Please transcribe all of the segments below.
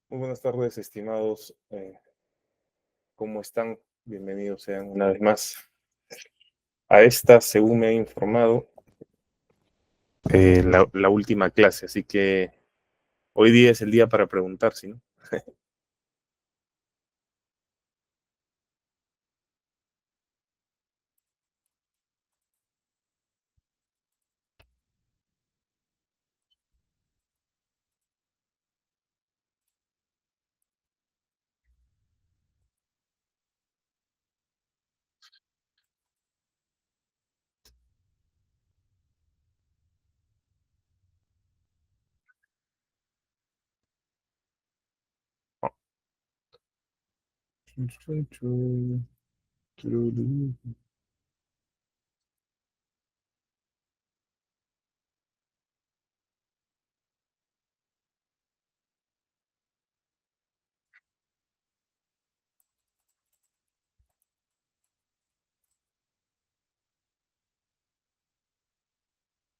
Muy buenas tardes, estimados. ¿Cómo están? Bienvenidos sean una vez más a esta, según me he informado, la última clase. Así que hoy día es el día para preguntar, ¿sí, no?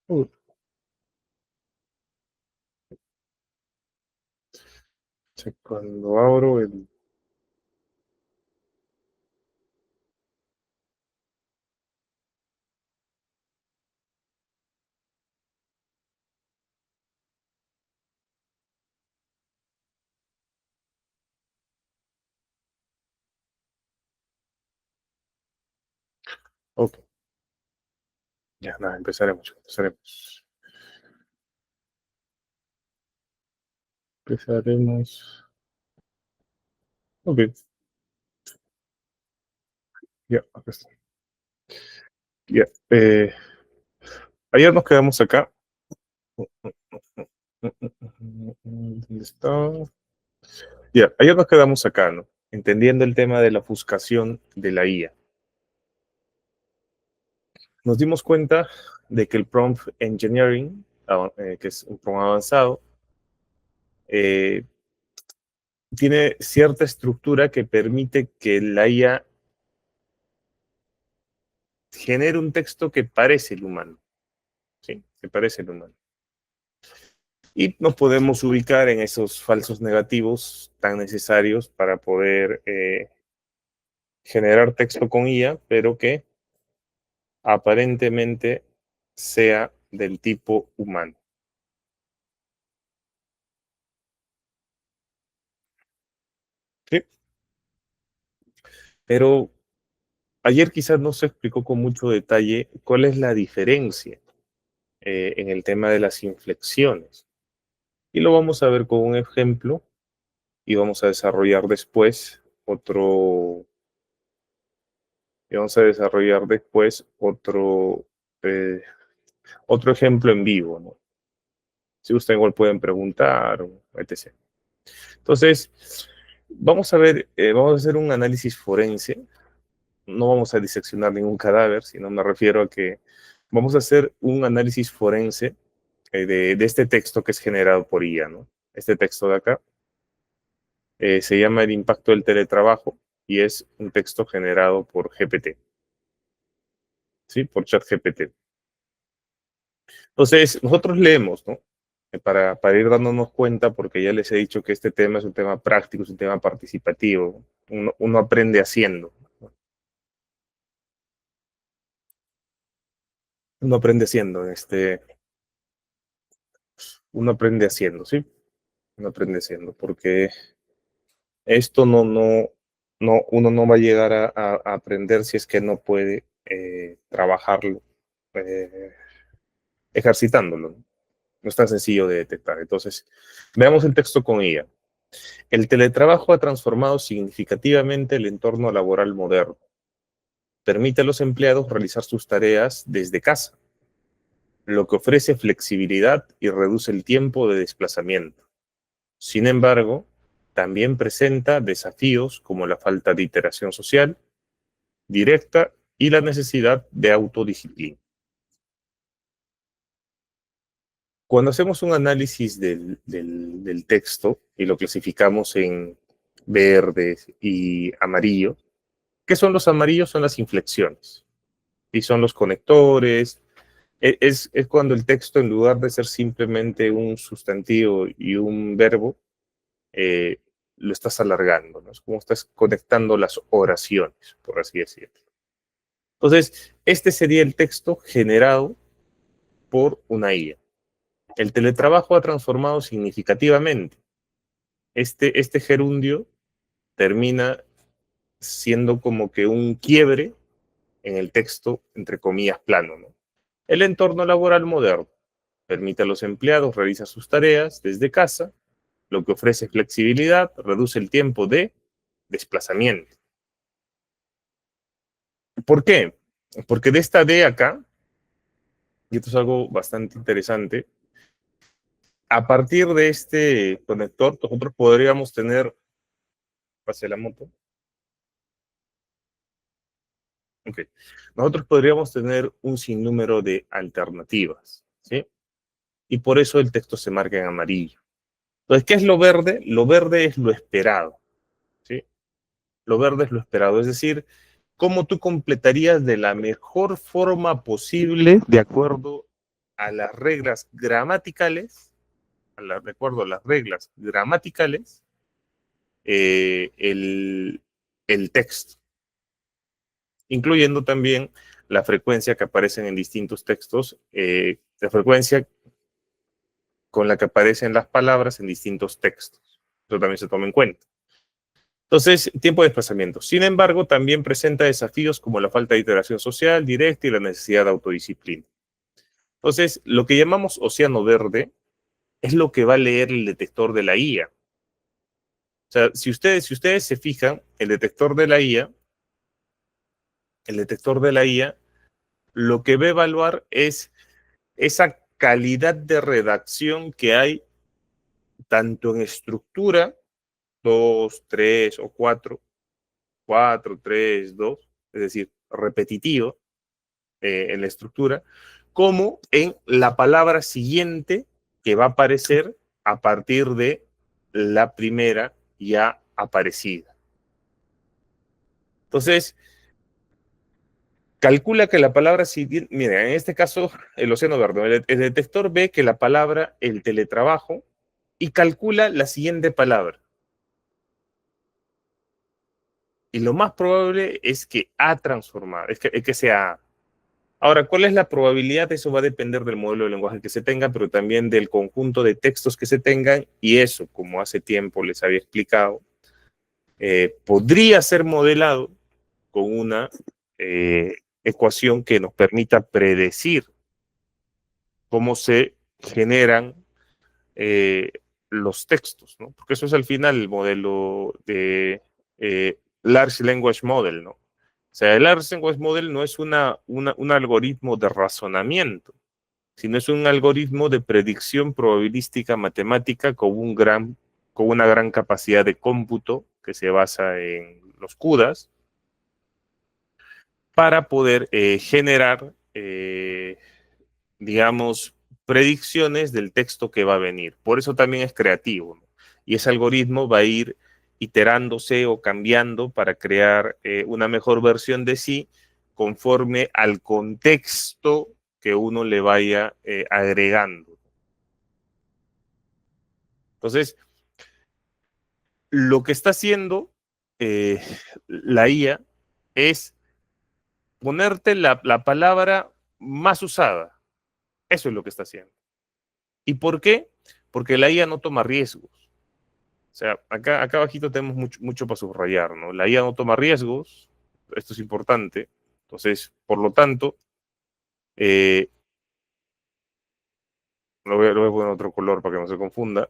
Uh, Cuando abro el... Ok, ya, nada, empezaremos. Empezaremos. Ok, ya, acá está. Ya, ayer nos quedamos acá. ¿Dónde está? Ya, ayer nos quedamos acá, ¿no? Entendiendo el tema de la ofuscación de la IA. Nos dimos cuenta de que el prompt engineering, que es un prompt avanzado, eh, tiene cierta estructura que permite que la IA genere un texto que parece el humano, ¿sí? Que parece el humano. Y nos podemos ubicar en esos falsos negativos tan necesarios para poder generar texto con IA, pero que aparentemente sea del tipo humano. ¿Sí? Pero ayer quizás no se explicó con mucho detalle cuál es la diferencia en el tema de las inflexiones. Y lo vamos a ver con un ejemplo y vamos a desarrollar después otro, eh, otro ejemplo en vivo, ¿no? Si ustedes igual pueden preguntar, etc. Entonces, vamos a hacer un análisis forense. No vamos a diseccionar ningún cadáver, sino me refiero a que vamos a hacer un análisis forense de este texto que es generado por IA, ¿no? Este texto de acá se llama El impacto del teletrabajo y es un texto generado por GPT, ¿sí? Por ChatGPT. Entonces, nosotros leemos, ¿no? Para ir dándonos cuenta, porque ya les he dicho que este tema es un tema práctico, es un tema participativo. Uno aprende haciendo. Uno aprende haciendo, uno aprende haciendo, ¿sí? Uno aprende haciendo, porque esto uno no va a llegar a aprender si es que no puede trabajarlo, eh, ejercitándolo. ¿No? No es tan sencillo de detectar. Entonces, veamos el texto con ella. El teletrabajo ha transformado significativamente el entorno laboral moderno. Permite a los empleados realizar sus tareas desde casa, lo que ofrece flexibilidad y reduce el tiempo de desplazamiento. Sin embargo, también presenta desafíos como la falta de iteración social directa y la necesidad de autodisciplina. Cuando hacemos un análisis del texto y lo clasificamos en verde y amarillo, ¿qué son los amarillos? Son las inflexiones y son los conectores. Es cuando el texto, en lugar de ser simplemente un sustantivo y un verbo, eh, lo estás alargando, ¿no? Es como estás conectando las oraciones, por así decirlo. Entonces, este sería el texto generado por una IA. El teletrabajo ha transformado significativamente. Este gerundio termina siendo como que un quiebre en el texto, entre comillas, plano, ¿no? El entorno laboral moderno permite a los empleados realizar sus tareas desde casa, lo que ofrece flexibilidad, reduce el tiempo de desplazamiento. ¿Por qué? Porque de esta D acá, y esto es algo bastante interesante, a partir de este conector, nosotros podríamos tener, pase la moto, ok, nosotros podríamos tener un sinnúmero de alternativas, ¿sí? Y por eso el texto se marca en amarillo. Entonces, ¿qué es lo verde? Lo verde es lo esperado, ¿sí? Lo verde es lo esperado, es decir, cómo tú completarías de la mejor forma posible, de acuerdo a las reglas gramaticales, de acuerdo a las reglas gramaticales, el texto, incluyendo también la frecuencia que aparecen en distintos textos, la frecuencia con la que aparecen las palabras en distintos textos. Eso también se toma en cuenta. Entonces, tiempo de desplazamiento. Sin embargo, también presenta desafíos como la falta de interacción social directa y la necesidad de autodisciplina. Entonces, lo que llamamos océano verde es lo que va a leer el detector de la IA. O sea, si ustedes se fijan, el detector de la IA, lo que va a evaluar es esa calidad de redacción que hay tanto en estructura, 2, 3 o 4, 4, 3, 2, es decir, repetitivo en la estructura, como en la palabra siguiente que va a aparecer a partir de la primera ya aparecida. Entonces, calcula que la palabra siguiente, mira, en este caso, el océano verde, el detector ve que la palabra el teletrabajo y calcula la siguiente palabra. Y lo más probable es que ha transformado, es que sea A. Ahora, ¿cuál es la probabilidad? Eso va a depender del modelo de lenguaje que se tenga, pero también del conjunto de textos que se tengan. Y eso, como hace tiempo les había explicado, podría ser modelado con una ecuación que nos permita predecir cómo se generan eh, los textos, ¿no? Porque eso es al final el modelo de Large Language Model, ¿no? O sea, el Large Language Model no es un algoritmo de razonamiento, sino es un algoritmo de predicción probabilística matemática con una gran capacidad de cómputo que se basa en los CUDAs para poder generar, digamos, predicciones del texto que va a venir. Por eso también es creativo, ¿no? Y ese algoritmo va a ir iterándose o cambiando para crear una mejor versión de sí conforme al contexto que uno le vaya agregando. Entonces, lo que está haciendo eh, la IA es ponerte la palabra más usada. Eso es lo que está haciendo. ¿Y por qué? Porque la IA no toma riesgos. O sea, acá abajito tenemos mucho para subrayar, ¿no? La IA no toma riesgos, esto es importante. Entonces, por lo tanto, eh, lo voy a poner otro color para que no se confunda.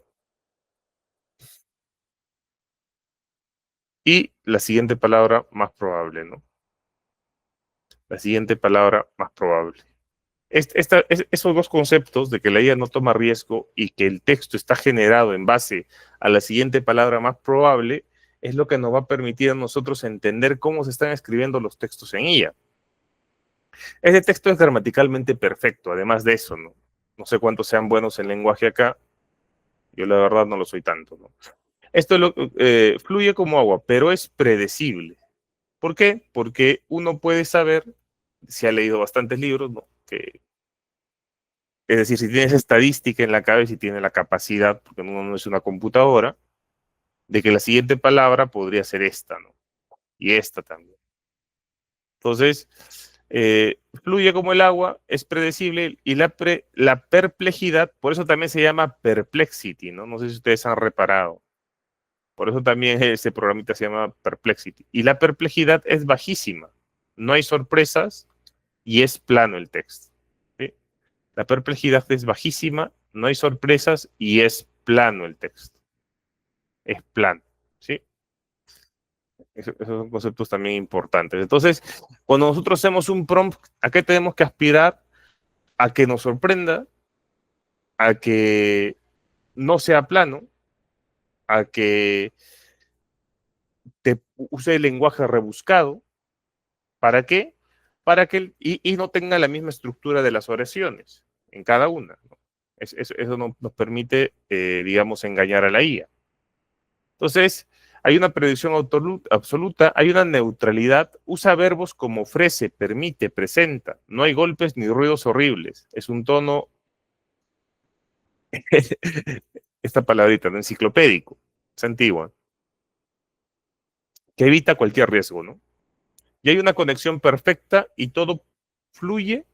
Y la siguiente palabra más probable, ¿no? La siguiente palabra más probable. Esos dos conceptos de que la IA no toma riesgo y que el texto está generado en base a la siguiente palabra más probable, es lo que nos va a permitir a nosotros entender cómo se están escribiendo los textos en IA. Ese texto es gramaticalmente perfecto, además de eso, ¿no? No sé cuántos sean buenos en lenguaje acá, yo la verdad no lo soy tanto, ¿no? Esto fluye como agua, pero es predecible. ¿Por qué? Porque uno puede saber, si ha leído bastantes libros, ¿no? Es decir, si tienes estadística en la cabeza y tienes la capacidad, porque uno no es una computadora, de que la siguiente palabra podría ser esta, ¿no? Y esta también. Entonces, fluye como el agua, es predecible y la perplejidad, por eso también se llama perplexity, ¿no? No sé si ustedes han reparado. Por eso también este programita se llama Perplexity. Y la perplejidad es bajísima. No hay sorpresas y es plano el texto. ¿Sí? La perplejidad es bajísima, no hay sorpresas y es plano el texto. Es plano. ¿Sí? Esos son conceptos también importantes. Entonces, cuando nosotros hacemos un prompt, ¿a qué tenemos que aspirar? A que nos sorprenda, a que no sea plano, a que te use el lenguaje rebuscado. ¿Para qué? Para que y no tenga la misma estructura de las oraciones en cada una, ¿no? Eso nos permite, digamos, engañar a la IA. Entonces, hay una predicción absoluta, hay una neutralidad, usa verbos como ofrece, permite, presenta. No hay golpes ni ruidos horribles. Es un tono, esta palabrita, ¿no? Enciclopédico, es antigua, que evita cualquier riesgo, ¿no? Y hay una conexión perfecta y todo fluye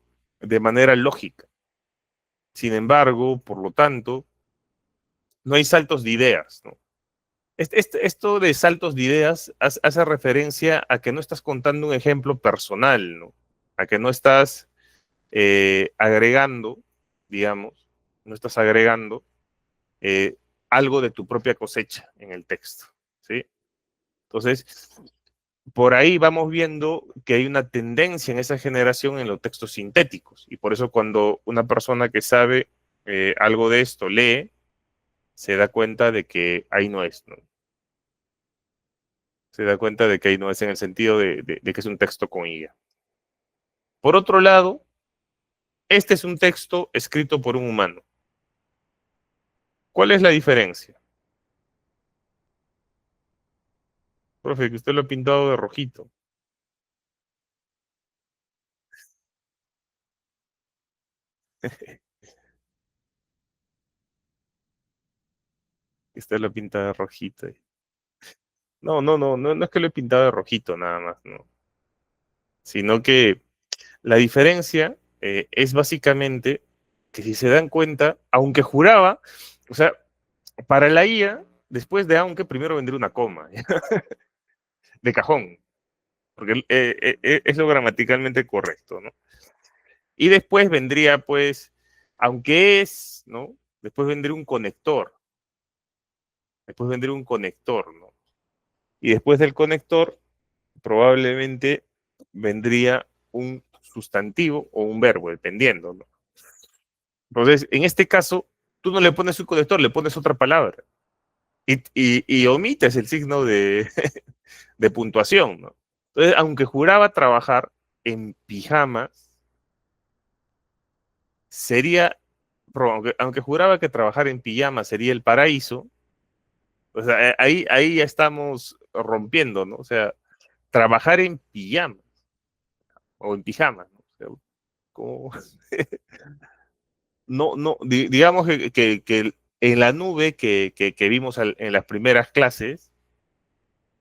de manera lógica. Sin embargo, por lo tanto, no hay saltos de ideas, ¿no? Esto de saltos de ideas hace referencia a que no estás contando un ejemplo personal, ¿no? A que no estás agregando, digamos, no estás agregando eh, algo de tu propia cosecha en el texto, ¿sí? Entonces, por ahí vamos viendo que hay una tendencia en esa generación en los textos sintéticos. Y por eso cuando una persona que sabe algo de esto lee, se da cuenta de que ahí no es, ¿no? Se da cuenta de que ahí no es en el sentido de que es un texto con IA. Por otro lado, este es un texto escrito por un humano. ¿Cuál es la diferencia? Profe, que usted lo ha pintado de rojito. Que usted lo pinta de rojito. No es que lo he pintado de rojito nada más, no. Sino que la diferencia es básicamente que si se dan cuenta, aunque juraba, o sea, para la IA, después de aunque, primero vendría una coma, de cajón, porque es lo gramaticalmente correcto, ¿no? Y después vendría, pues, aunque es, ¿no? Después vendría un conector, después vendría un conector, ¿no? Y después del conector, probablemente vendría un sustantivo o un verbo, dependiendo, ¿no? Entonces, en este caso, tú no le pones un conector, le pones otra palabra y omites el signo de puntuación, ¿no? Entonces, aunque juraba trabajar en pijamas, sería, aunque juraba que trabajar en pijamas sería el paraíso, o sea, ahí ya estamos rompiendo, ¿no? O sea, trabajar en pijamas o en pijamas, ¿no? O sea, como, digamos que en la nube que vimos en las primeras clases,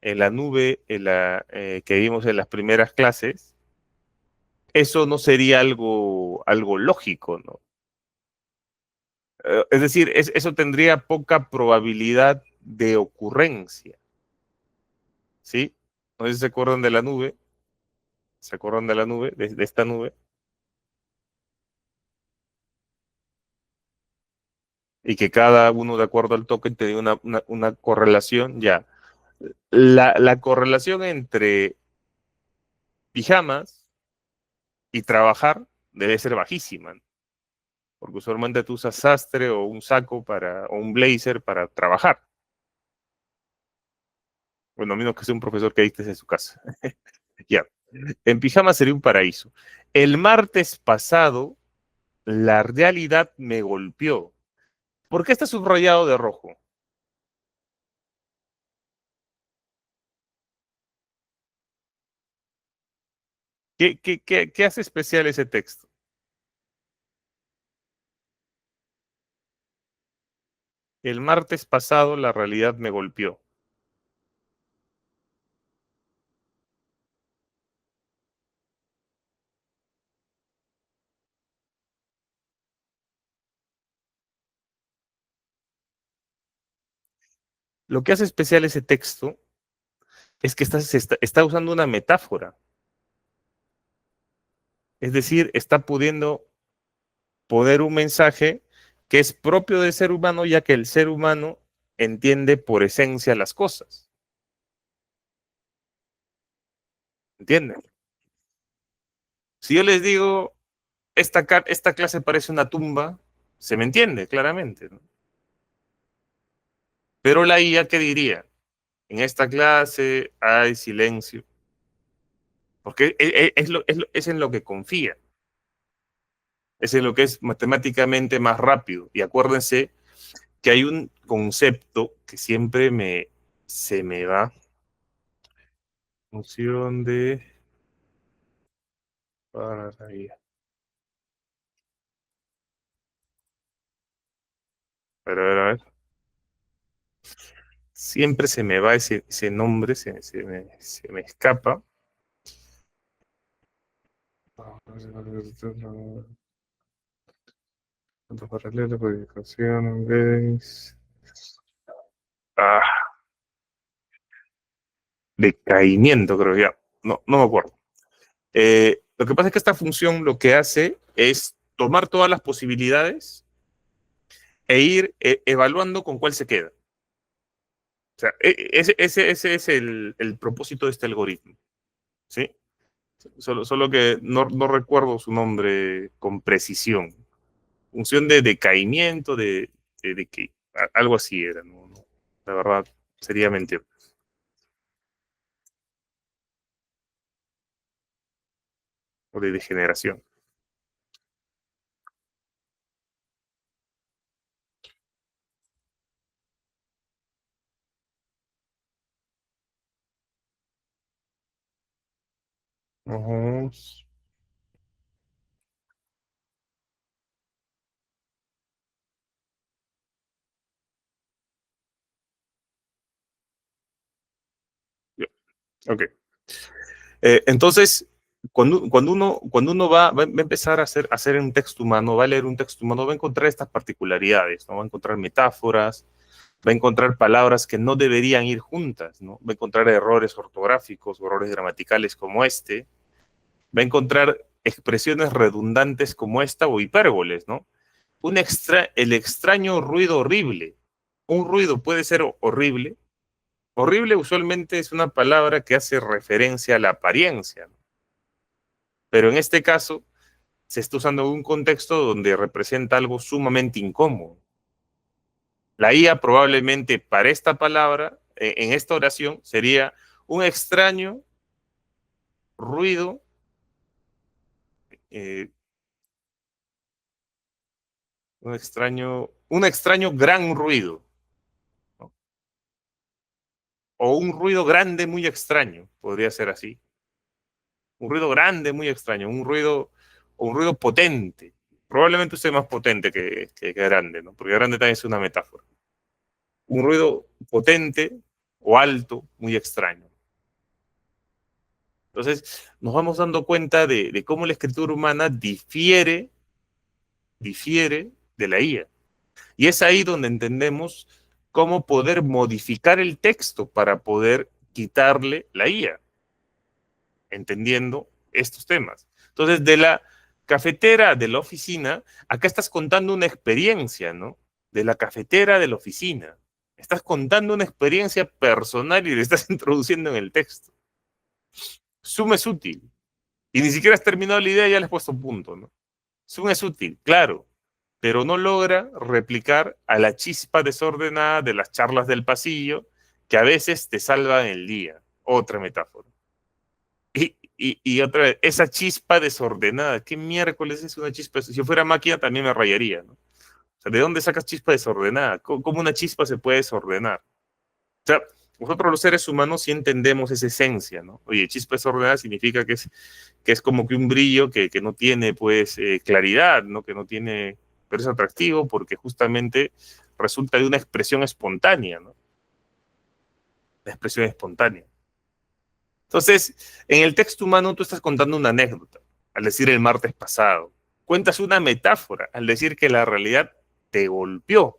en la nube que vimos en las primeras clases, eso no sería algo lógico, ¿no? Es decir, eso tendría poca probabilidad de ocurrencia, ¿sí? No sé si se acuerdan de la nube, se acuerdan de la nube, de esta nube, y que cada uno de acuerdo al token tenía una correlación, ya. La correlación entre pijamas y trabajar debe ser bajísima, ¿no? Porque usualmente tú usas sastre o un saco o un blazer para trabajar. Bueno, a menos que sea un profesor que dicte en su casa. Ya. En pijama sería un paraíso. El martes pasado, la realidad me golpeó. ¿Por qué está subrayado de rojo? ¿Qué hace especial ese texto? El martes pasado, la realidad me golpeó. Lo que hace especial ese texto es que está usando una metáfora. Es decir, está pudiendo poner un mensaje que es propio del ser humano, ya que el ser humano entiende por esencia las cosas. ¿Entienden? Si yo les digo, esta clase parece una tumba, se me entiende claramente, ¿no? Pero la IA, ¿qué diría? En esta clase hay silencio, porque es en lo que confía, es en lo que es matemáticamente más rápido. Y acuérdense que hay un concepto que siempre se me va, función de para la IA. A ver. Siempre se me va ese nombre, se me escapa. Paralelo, codificación, base. Ah, decaimiento, creo ya. No, no me acuerdo. Lo que pasa es que esta función lo que hace es tomar todas las posibilidades e ir evaluando con cuál se queda. O sea, ese es el propósito de este algoritmo. ¿Sí? Solo que no recuerdo su nombre con precisión. Función de decaimiento, de que algo así era, ¿no? La verdad, sería mentir. O de degeneración. Ujú. Ya, ok. Entonces, cuando uno va a empezar a hacer un texto humano, va a leer un texto humano, va a encontrar estas particularidades, ¿no? Va a encontrar metáforas, va a encontrar palabras que no deberían ir juntas, ¿no? Va a encontrar errores ortográficos o errores gramaticales como este, va a encontrar expresiones redundantes como esta o hipérboles, ¿no? El extraño ruido horrible. Un ruido puede ser horrible. Horrible usualmente es una palabra que hace referencia a la apariencia, ¿no? Pero en este caso se está usando un contexto donde representa algo sumamente incómodo. La IA probablemente para esta palabra, en esta oración, sería un extraño ruido, eh, un extraño gran ruido, ¿no? O un ruido grande muy extraño, podría ser así. Un ruido grande muy extraño, un ruido potente. Probablemente sea más potente que grande, ¿no? Porque grande también es una metáfora. Un ruido potente o alto muy extraño. Entonces, nos vamos dando cuenta de cómo la escritura humana difiere de la IA. Y es ahí donde entendemos cómo poder modificar el texto para poder quitarle la IA, entendiendo estos temas. Entonces, de la cafetera de la oficina, acá estás contando una experiencia, ¿no? De la cafetera de la oficina. Estás contando una experiencia personal y le estás introduciendo en el texto. Zoom es útil. Y ni siquiera has terminado la idea y ya le has puesto un punto, ¿no? Zoom es útil, claro, pero no logra replicar a la chispa desordenada de las charlas del pasillo que a veces te salvan el día. Otra metáfora. Y otra vez, esa chispa desordenada, ¿qué miércoles es una chispa? Si yo fuera máquina también me rayaría, ¿no? O sea, ¿de dónde sacas chispa desordenada? ¿Cómo una chispa se puede desordenar? O sea, nosotros los seres humanos sí entendemos esa esencia, ¿no? Oye, chispa desordenada significa que es como que un brillo que no tiene, pues, claridad, ¿no? Que no tiene, pero es atractivo porque justamente resulta de una expresión espontánea, ¿no? La expresión espontánea. Entonces, en el texto humano tú estás contando una anécdota, al decir el martes pasado. Cuentas una metáfora, al decir que la realidad te golpeó.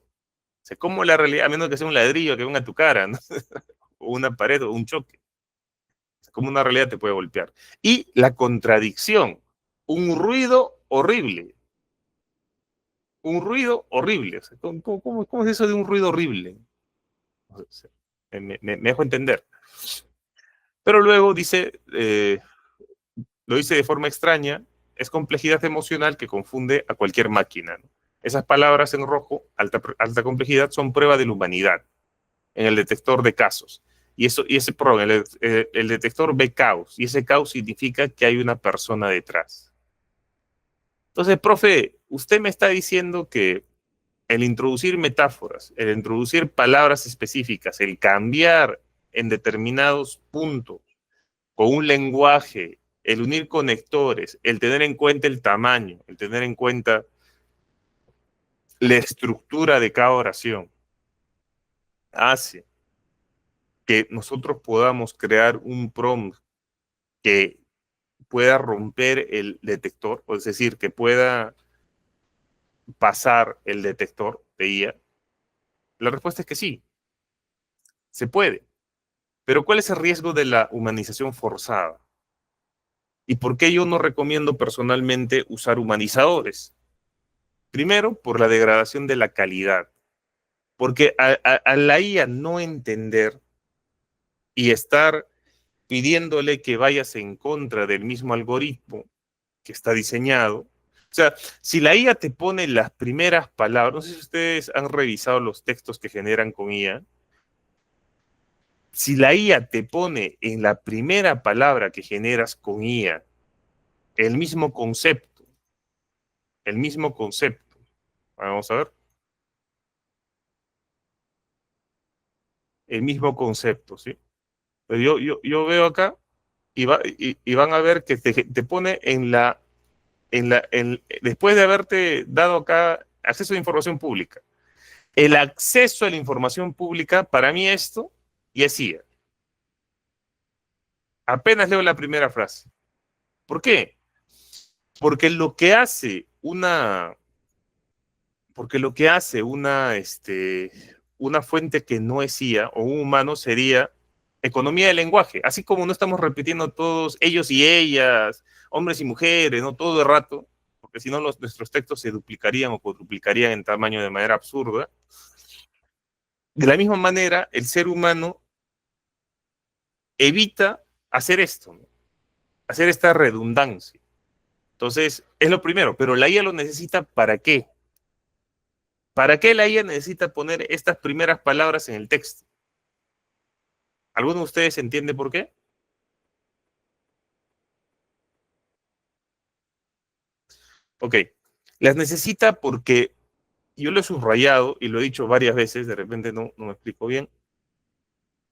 sea, ¿cómo la realidad, a menos que sea un ladrillo que venga a tu cara, ¿no? O una pared o un choque? ¿Cómo una realidad te puede golpear? Y la contradicción, un ruido horrible. Un ruido horrible. O sea, ¿cómo es eso de un ruido horrible? O sea, me dejo entender. Pero luego dice, lo dice de forma extraña, es complejidad emocional que confunde a cualquier máquina, ¿no? Esas palabras en rojo, alta complejidad, son prueba de la humanidad en el detector de casos. Perdón, el detector ve caos, y ese caos significa que hay una persona detrás. Entonces, profe, usted me está diciendo que el introducir metáforas, el introducir palabras específicas, el cambiar en determinados puntos con un lenguaje, el unir conectores, el tener en cuenta el tamaño, el tener en cuenta la estructura de cada oración, hace que nosotros podamos crear un prompt que pueda romper el detector, o es decir, que pueda pasar el detector de IA. La respuesta es que sí, se puede. Pero ¿cuál es el riesgo de la humanización forzada? ¿Y por qué yo no recomiendo personalmente usar humanizadores? Primero, por la degradación de la calidad. Porque a la IA no entender y estar pidiéndole que vayas en contra del mismo algoritmo que está diseñado. O sea, si la IA te pone las primeras palabras, no sé si ustedes han revisado los textos que generan con IA, si la IA te pone en la primera palabra que generas con IA el mismo concepto, el mismo concepto, vamos a ver, el mismo concepto, ¿sí? Pero yo veo acá y van a ver que te pone después de haberte dado acá acceso a información pública. El acceso a la información pública, para mí esto, y así, apenas leo la primera frase. ¿Por qué? Porque lo que hace una, porque lo que hace una fuente que no es IA o un humano sería economía del lenguaje, así como no estamos repitiendo todos ellos y ellas, hombres y mujeres, no todo el rato, porque si no nuestros textos se duplicarían o cuadruplicarían en tamaño de manera absurda. De la misma manera, el ser humano evita hacer esto, ¿no? Hacer esta redundancia. Entonces, es lo primero, pero la IA lo necesita ¿para qué? ¿Para qué la IA necesita poner estas primeras palabras en el texto? ¿Alguno de ustedes entiende por qué? Ok, las necesita porque yo lo he subrayado y lo he dicho varias veces, de repente no me explico bien,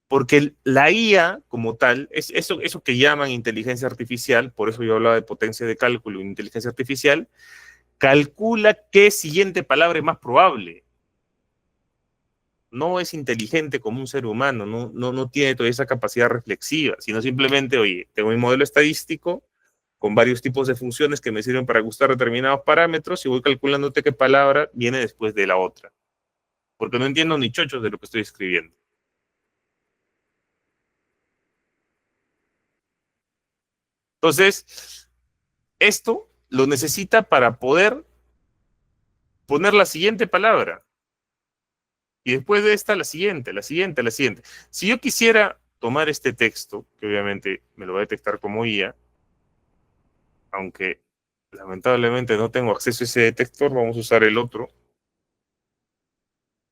porque la IA como tal, es eso que llaman inteligencia artificial, por eso yo hablaba de potencia de cálculo y inteligencia artificial, calcula qué siguiente palabra es más probable. No es inteligente como un ser humano, no tiene toda esa capacidad reflexiva, sino simplemente, oye, tengo mi modelo estadístico con varios tipos de funciones que me sirven para ajustar determinados parámetros y voy calculándote qué palabra viene después de la otra, porque no entiendo ni chochos de lo que estoy escribiendo. Entonces, esto lo necesita para poder poner la siguiente palabra y después de esta la siguiente, la siguiente, la siguiente. Si yo quisiera tomar este texto, que obviamente me lo va a detectar como IA, aunque lamentablemente no tengo acceso a ese detector, vamos a usar el otro.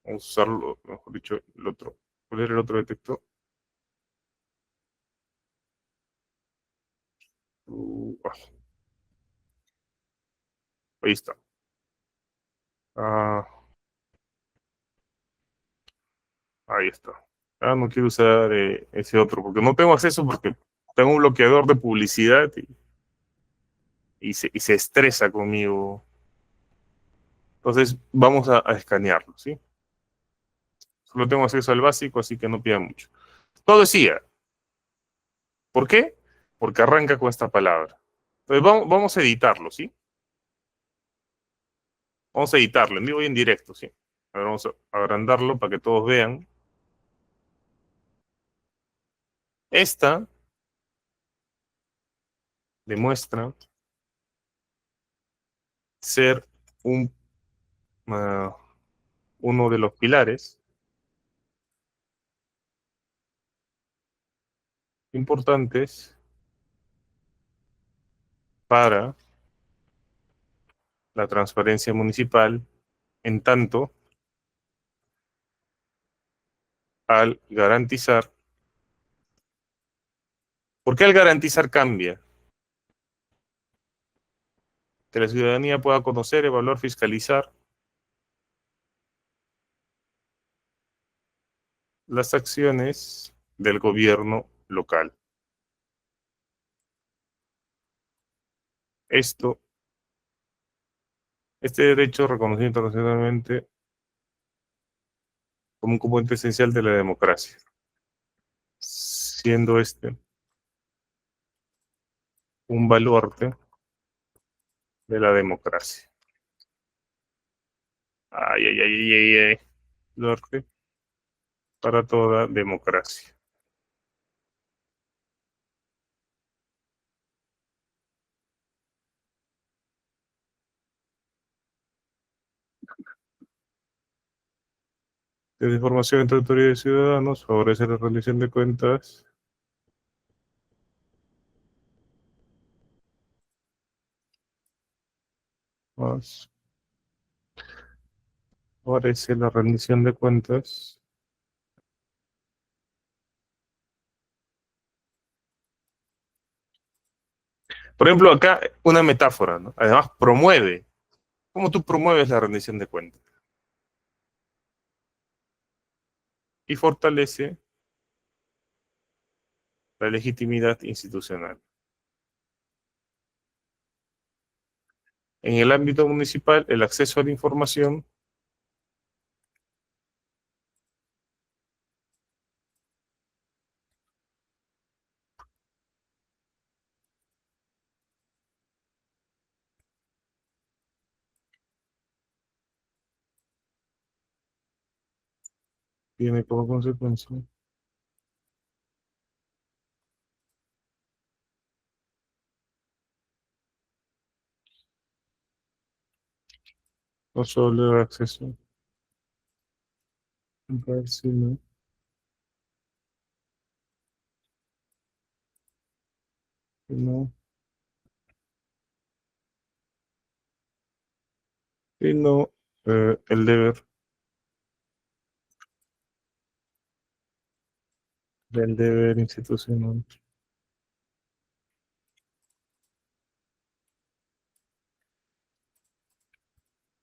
Vamos a usarlo, mejor dicho, el otro. ¿Cuál era el otro detector? Ah, ahí está. Ah, ahí está. Ah, no quiero usar ese otro porque no tengo acceso porque tengo un bloqueador de publicidad y se estresa conmigo. Entonces vamos a escanearlo, ¿sí? Solo tengo acceso al básico, así que no pida mucho. Todo decía, ¿por qué? Porque arranca con esta palabra. Entonces vamos a editarlo, ¿sí? Vamos a editarlo en vivo y en directo, ¿sí? A ver, vamos a agrandarlo para que todos vean. Esta demuestra ser un, uh, uno de los pilares importantes para la transparencia municipal, en tanto al garantizar, ¿por qué al garantizar cambia? Que la ciudadanía pueda conocer, evaluar, fiscalizar las acciones del gobierno local. Este derecho reconocido internacionalmente como un componente esencial de la democracia, siendo este un baluarte de la democracia. Ay, ay, ay, ay, ay, baluarte para toda democracia. Desde información entre autoridades y ciudadanos, favorece la rendición de cuentas. Más. Favorece la rendición de cuentas. Por ejemplo, acá una metáfora, ¿no? Además, promueve. ¿Cómo tú promueves la rendición de cuentas? Y fortalece la legitimidad institucional. En el ámbito municipal, el acceso a la información tiene como consecuencia no solo el acceso, sino, sino, sino el deber del deber institucional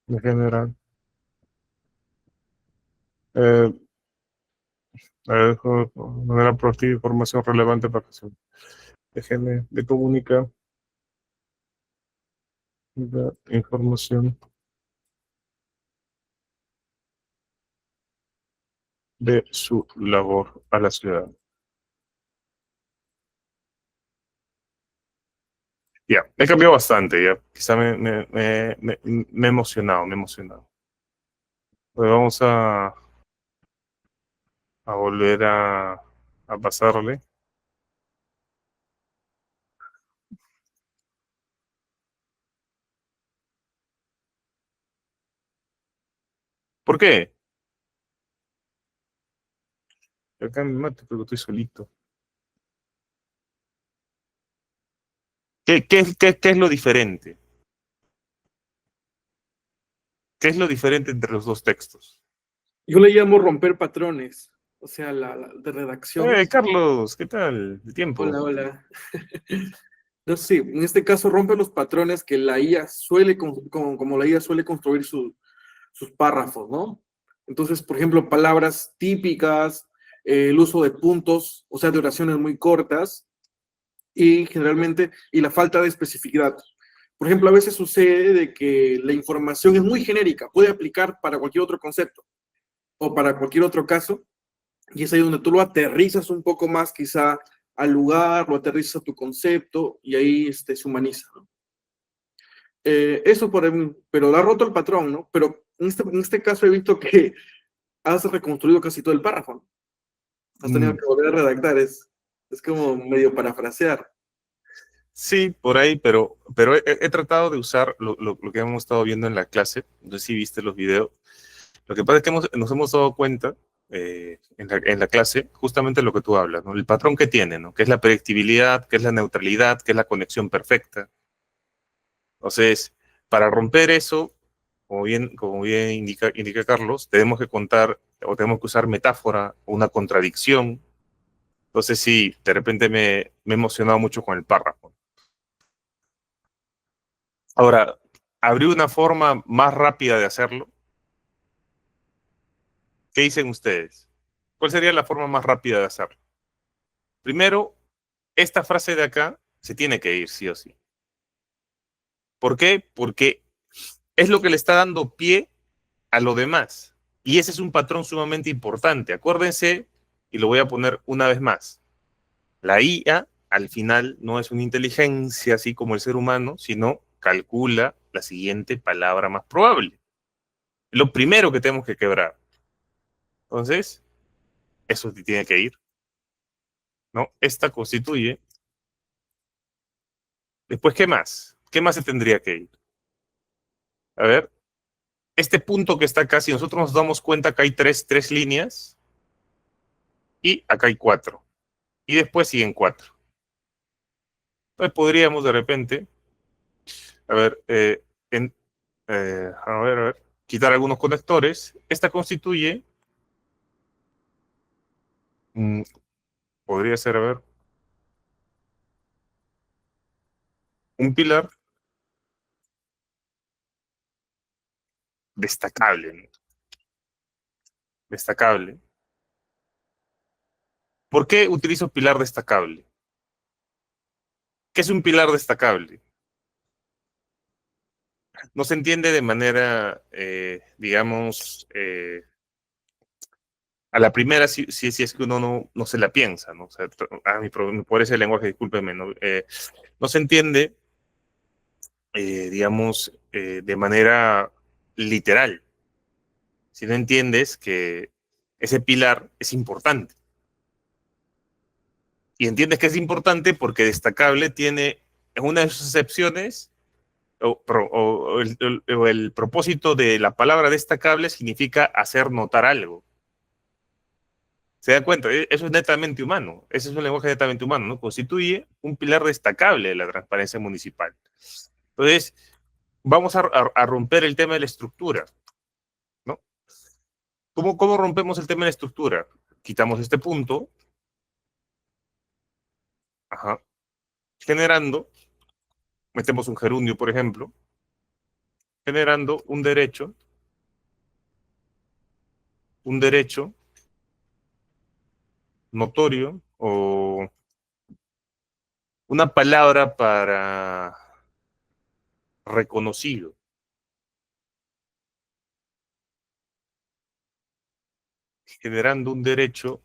en general. Eh, de manera proactiva información relevante para que se dejen de comunicar la información de su labor a la ciudad. Ya, he cambiado bastante, ya. Quizá me he emocionado, me he emocionado. Pues vamos a volver a pasarle. ¿Por qué? Acá me mato porque estoy solito. ¿Qué es lo diferente? ¿Qué es lo diferente entre los dos textos? Yo le llamo romper patrones, o sea, la de redacción. Carlos, ¿qué tal? ¿El tiempo? Hola, hola. No sé, en este caso rompe los patrones que la IA suele, como la IA suele construir sus párrafos, ¿no? Entonces, por ejemplo, palabras típicas, el uso de puntos, o sea, de oraciones muy cortas, y generalmente, y la falta de especificidad. Por ejemplo, a veces sucede de que la información es muy genérica, puede aplicar para cualquier otro concepto o para cualquier otro caso, y es ahí donde tú lo aterrizas un poco más quizá al lugar, lo aterrizas a tu concepto y ahí se humaniza, ¿no? Eso pero ha roto el patrón, ¿no? Pero en este caso he visto que has reconstruido casi todo el párrafo. Has tenido Mm, que volver a redactar, es como medio parafrasear. sí, por ahí, pero he tratado de usar lo que hemos estado viendo en la clase. No sé si viste los videos. Lo que pasa es que nos hemos dado cuenta en la clase justamente lo que tú hablas, ¿no? El patrón que tiene, ¿no? Que es la predictibilidad, que es la neutralidad, que es la conexión perfecta. Entonces, para romper eso, como bien indica Carlos, tenemos que contar o tenemos que usar metáfora o una contradicción. Entonces, sí, de repente me he emocionado mucho con el párrafo. Ahora, ¿habría una forma más rápida de hacerlo? ¿Qué dicen ustedes? ¿Cuál sería la forma más rápida de hacerlo? Primero, esta frase de acá se tiene que ir sí o sí. ¿Por qué? Porque es lo que le está dando pie a lo demás. Y ese es un patrón sumamente importante. Acuérdense, y lo voy a poner una vez más, la IA al final no es una inteligencia así como el ser humano, sino calcula la siguiente palabra más probable. Lo primero que tenemos que quebrar. Entonces, eso tiene que ir, ¿no? Esta constituye. Después, ¿qué más? ¿Qué más se tendría que ir? A ver, este punto que está acá, si nosotros nos damos cuenta que hay tres líneas y acá hay cuatro. Y después siguen cuatro. Entonces podríamos de repente, a ver, a ver, quitar algunos conectores. Esta constituye, mm, podría ser, a ver, un pilar destacable, ¿no? Destacable. ¿Por qué utilizo pilar destacable? ¿Qué es un pilar destacable? No se entiende de manera, digamos, a la primera, si es que uno no se la piensa, ¿no? O sea, por ese lenguaje, discúlpeme, ¿no? No se entiende, digamos, de manera literal, si no entiendes que ese pilar es importante. Y entiendes que es importante porque destacable tiene, en una de sus excepciones, o el propósito de la palabra destacable significa hacer notar algo. ¿Se da cuenta? Eso es netamente humano. Ese es un lenguaje netamente humano, ¿no? Constituye un pilar destacable de la transparencia municipal. Entonces, vamos a romper el tema de la estructura, ¿no? ¿Cómo rompemos el tema de la estructura? Quitamos este punto, ajá, generando, metemos un gerundio, por ejemplo, generando un derecho notorio o una palabra para reconocido, generando un derecho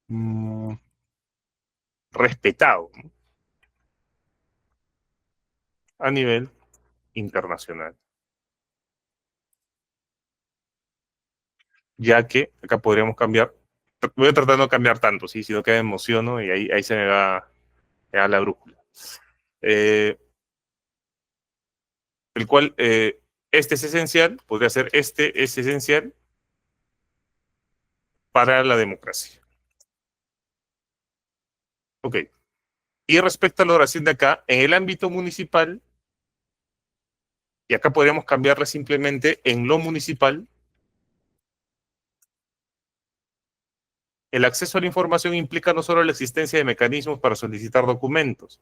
mmm, respetado, ¿no? A nivel internacional. Ya que acá podríamos cambiar, voy a tratar de no cambiar tanto, ¿sí? Sino que me emociono y ahí se me va la brújula. Eh, el cual, este es esencial, podría ser este es esencial para la democracia. Ok. Y respecto a la oración de acá, en el ámbito municipal, y acá podríamos cambiarla simplemente en lo municipal, el acceso a la información implica no solo la existencia de mecanismos para solicitar documentos,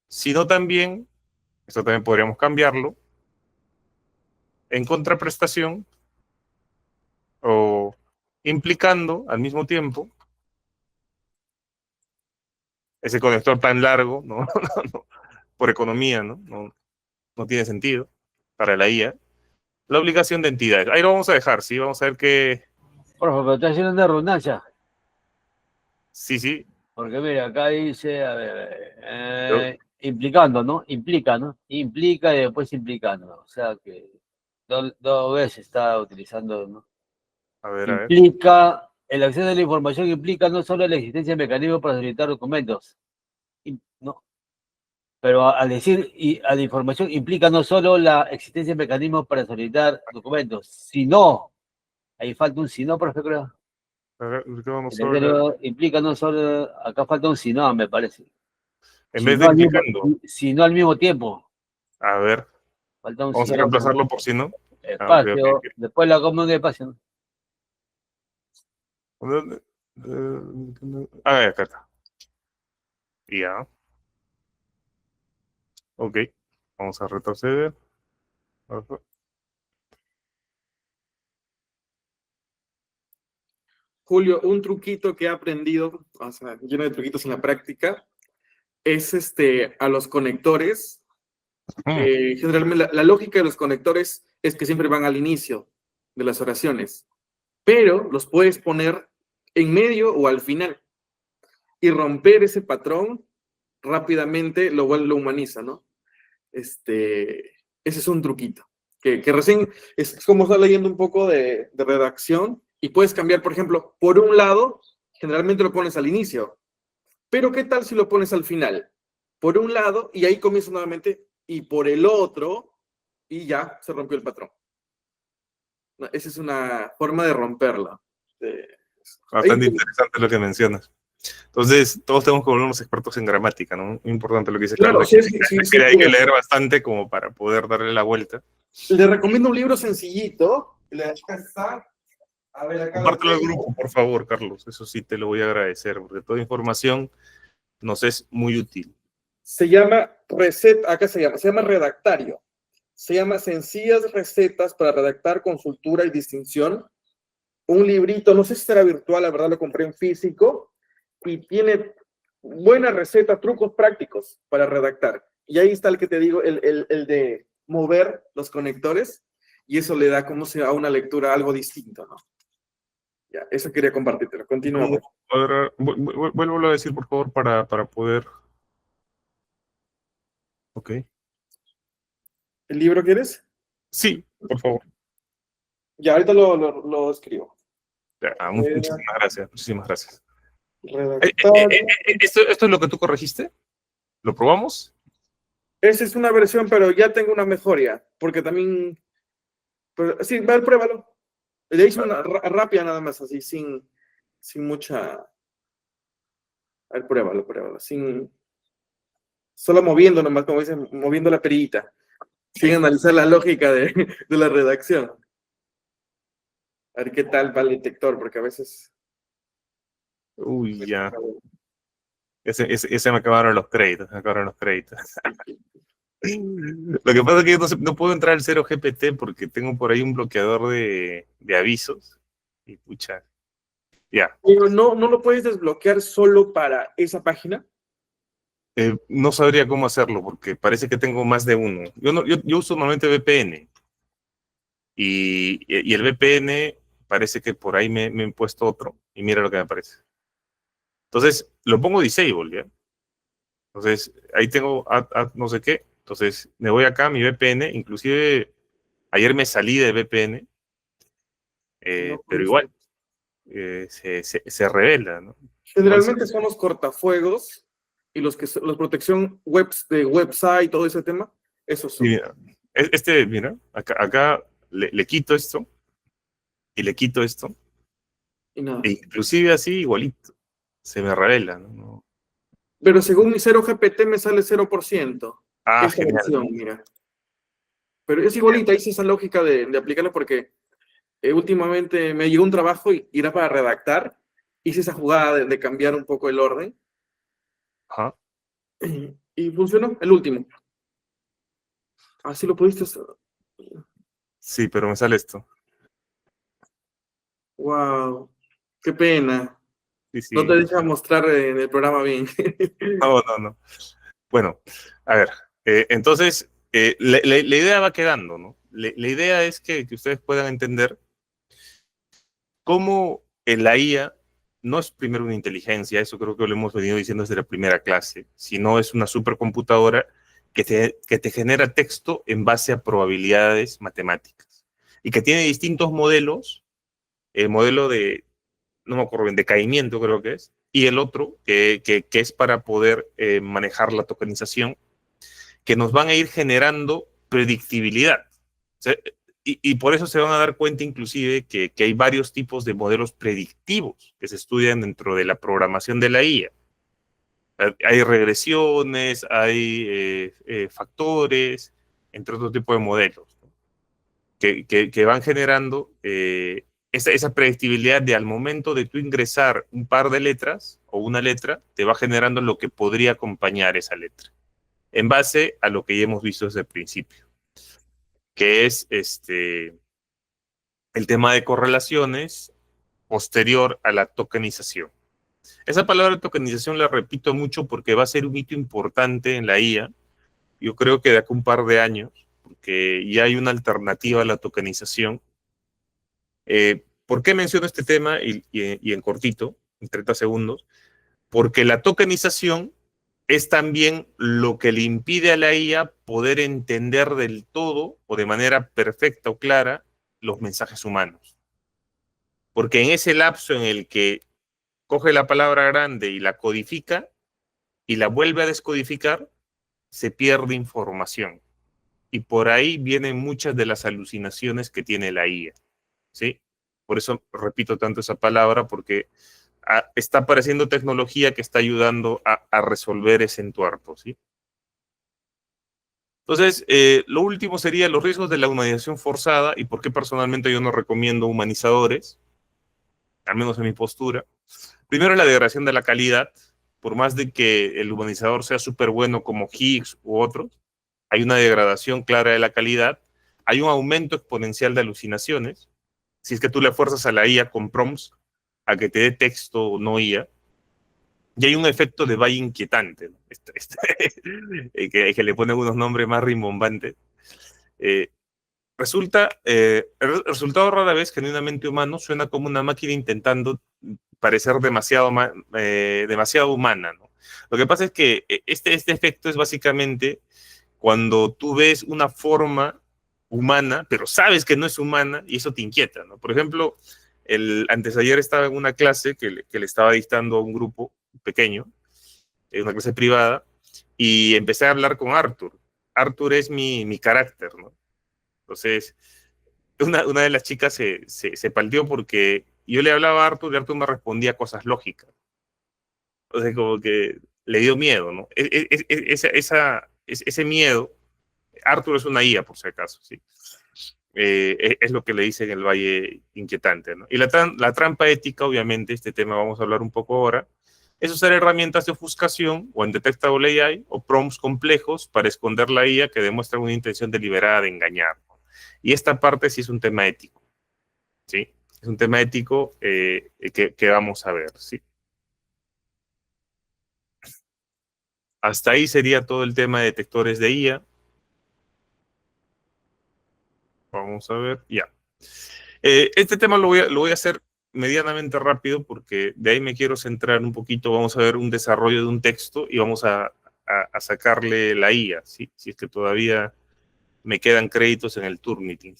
sino también, esto también podríamos cambiarlo, en contraprestación o implicando al mismo tiempo ese conector tan largo, ¿no? Por economía, ¿no? Tiene sentido para la IA. La obligación de entidades. Ahí lo vamos a dejar, ¿sí? Vamos a ver qué. Por favor, está haciendo una redundancia. Sí, sí. Porque mira, acá dice, a ver, Pero implicando, ¿no? Implica, ¿no? Implica y después implicando. O sea que dos veces está utilizando, ¿no? A ver, a ver. Implica, el acceso a la información implica no solo la existencia de mecanismos para solicitar documentos, ¿no? Pero al decir y a la información implica no solo la existencia de mecanismos para solicitar documentos, sino, ahí falta un sino, profe, creo. A ver, no El solo tercero implica no solo, acá falta un sino, me parece. en vez de implicando. Sino al mismo tiempo. A ver, Falta un vamos a sino. reemplazarlo por si no. Espacio, Ok. después la común de espacio. Acá está. Ya. Ok. Vamos a retroceder. Julio, un truquito que he aprendido, o sea, lleno de truquitos en la práctica, es a los conectores. Generalmente la lógica de los conectores es que siempre van al inicio de las oraciones, pero los puedes poner en medio o al final y romper ese patrón rápidamente lo humaniza, ¿no? Ese es un truquito, que recién es como estar leyendo un poco de redacción y puedes cambiar, por ejemplo, por un lado, generalmente lo pones al inicio, pero ¿qué tal si lo pones al final? Por un lado, y ahí comienza nuevamente, y por el otro, y ya se rompió el patrón. No, esa es una forma de romperla. Bastante interesante lo que mencionas. Entonces, todos tenemos que volvernos expertos en gramática, ¿no? Muy importante lo que dice Claro, Carlos. sí, Hay que leer bastante como para poder darle la vuelta. le recomiendo un libro sencillito. Acá está. A ver, acá Compártelo al grupo, por favor, Carlos. Eso sí te lo voy a agradecer, porque toda información nos es muy útil. Se llama acá se llama Redactario. Se llama Sencillas Recetas para Redactar con Soltura y Distinción. Un librito, no sé si será virtual, la verdad lo compré en físico, y tiene buena receta, trucos prácticos para redactar. Y ahí está el que te digo, el de mover los conectores, y eso le da como sea una lectura algo distinto, ¿no? Ya, eso quería compartirte. Continuamos. Vuelvo a decir, por favor, para poder... Ok. ¿El libro quieres? Sí, por favor. Ya, ahorita lo escribo. Muchísimas gracias, muchísimas gracias. Redactar. ¿Esto es lo que tú corregiste? ¿Lo probamos? Esa es una versión, pero ya tengo una mejor ya, porque también... Pero, sí, va, pruébalo. Le hice una rápida nada más, así, sin mucha... A ver, pruébalo. Solo moviendo nomás, como dicen, moviendo la perillita. Sin analizar la lógica de la redacción. A ver qué tal va el detector, porque a veces... Uy, ya. Ese me acabaron los créditos, Lo que pasa es que yo no puedo entrar al 0GPT porque tengo por ahí un bloqueador de avisos. Y pucha, ya. Pero no lo puedes desbloquear solo para esa página. No sabría cómo hacerlo porque parece que tengo más de uno. Yo uso normalmente VPN. Y el VPN parece que por ahí me he puesto otro. Y mira lo que me aparece. Entonces, lo pongo disable, ¿ya? Entonces, ahí tengo no sé qué. Entonces, me voy acá a mi VPN. Inclusive, ayer me salí de VPN. Pero igual, se revela, ¿no? Generalmente son los cortafuegos y los protección de website, todo ese tema. Esos son. Mira, mira, acá le quito esto y le quito esto. Y nada. E inclusive así, igualito. Se me revela, ¿no? Pero según mi 0GPT me sale 0%. Esta Genial. versión, mira. Pero es igualita, hice esa lógica de aplicarlo porque últimamente me llegó un trabajo y era para redactar. Hice esa jugada de cambiar un poco el orden. Ajá. Y funcionó el último. Así lo pudiste hacer. Sí, pero me sale esto. Wow, qué pena. Sí. No te deja mostrar en el programa bien. No. Bueno, a ver. Entonces, la idea va quedando, ¿no? La idea es que ustedes puedan entender cómo la IA no es primero una inteligencia, eso creo que lo hemos venido diciendo desde la primera clase, sino es una supercomputadora que te genera texto en base a probabilidades matemáticas y que tiene distintos modelos, el modelo de, no me acuerdo bien, de caimiento creo que es, y el otro que es para poder manejar la tokenización, que nos van a ir generando predictibilidad. O sea, y por eso se van a dar cuenta inclusive que hay varios tipos de modelos predictivos que se estudian dentro de la programación de la IA. Hay regresiones, hay factores, entre otros tipos de modelos, ¿no? que van generando esa predictibilidad de al momento de tú ingresar un par de letras o una letra, te va generando lo que podría acompañar esa letra, en base a lo que ya hemos visto desde el principio, que es el tema de correlaciones posterior a la tokenización. Esa palabra tokenización la repito mucho porque va a ser un hito importante en la IA. Yo creo que de acá un par de años, porque ya hay una alternativa a la tokenización. ¿Por qué menciono este tema y en cortito, en 30 segundos? Porque la tokenización es también lo que le impide a la IA poder entender del todo o de manera perfecta o clara los mensajes humanos. Porque en ese lapso en el que coge la palabra grande y la codifica y la vuelve a descodificar, se pierde información. Y por ahí vienen muchas de las alucinaciones que tiene la IA, ¿sí? Por eso repito tanto esa palabra, porque está apareciendo tecnología que está ayudando a resolver ese entuerto, ¿sí? Entonces, lo último sería los riesgos de la humanización forzada y por qué personalmente yo no recomiendo humanizadores, al menos en mi postura. Primero, la degradación de la calidad. Por más de que el humanizador sea súper bueno como Higgs u otros, hay una degradación clara de la calidad, hay un aumento exponencial de alucinaciones. Si es que tú le fuerzas a la IA con prompts a que te dé texto no IA, y hay un efecto de valle inquietante, ¿no? Que le ponen unos nombres más rimbombantes. El resultado rara vez, genuinamente humano, suena como una máquina intentando parecer demasiado humana, ¿no? Lo que pasa es que este efecto es básicamente cuando tú ves una forma humana, pero sabes que no es humana y eso te inquieta, ¿no? Por ejemplo, antes de ayer estaba en una clase que le estaba dictando a un grupo pequeño, una clase privada, y empecé a hablar con Arthur. Arthur es mi carácter, ¿no? Entonces, una de las chicas se palteó porque yo le hablaba a Arthur y Arthur me respondía cosas lógicas. Entonces, como que le dio miedo, ¿no? Ese miedo, Arthur es una IA, por si acaso, ¿sí? Es lo que le dicen el Valle Inquietante, ¿no? Y la trampa ética, obviamente, este tema vamos a hablar un poco ahora, es usar herramientas de ofuscación o en Detectable AI o prompts complejos para esconder la IA que demuestran una intención deliberada de engañar, ¿no? Y esta parte sí es un tema ético, ¿sí? Es un tema ético que vamos a ver, ¿sí? Hasta ahí sería todo el tema de detectores de IA. Vamos a ver, ya. Este tema lo voy a hacer medianamente rápido porque de ahí me quiero centrar un poquito. Vamos a ver un desarrollo de un texto y vamos a sacarle la IA, ¿sí? Si es que todavía me quedan créditos en el Turnitin.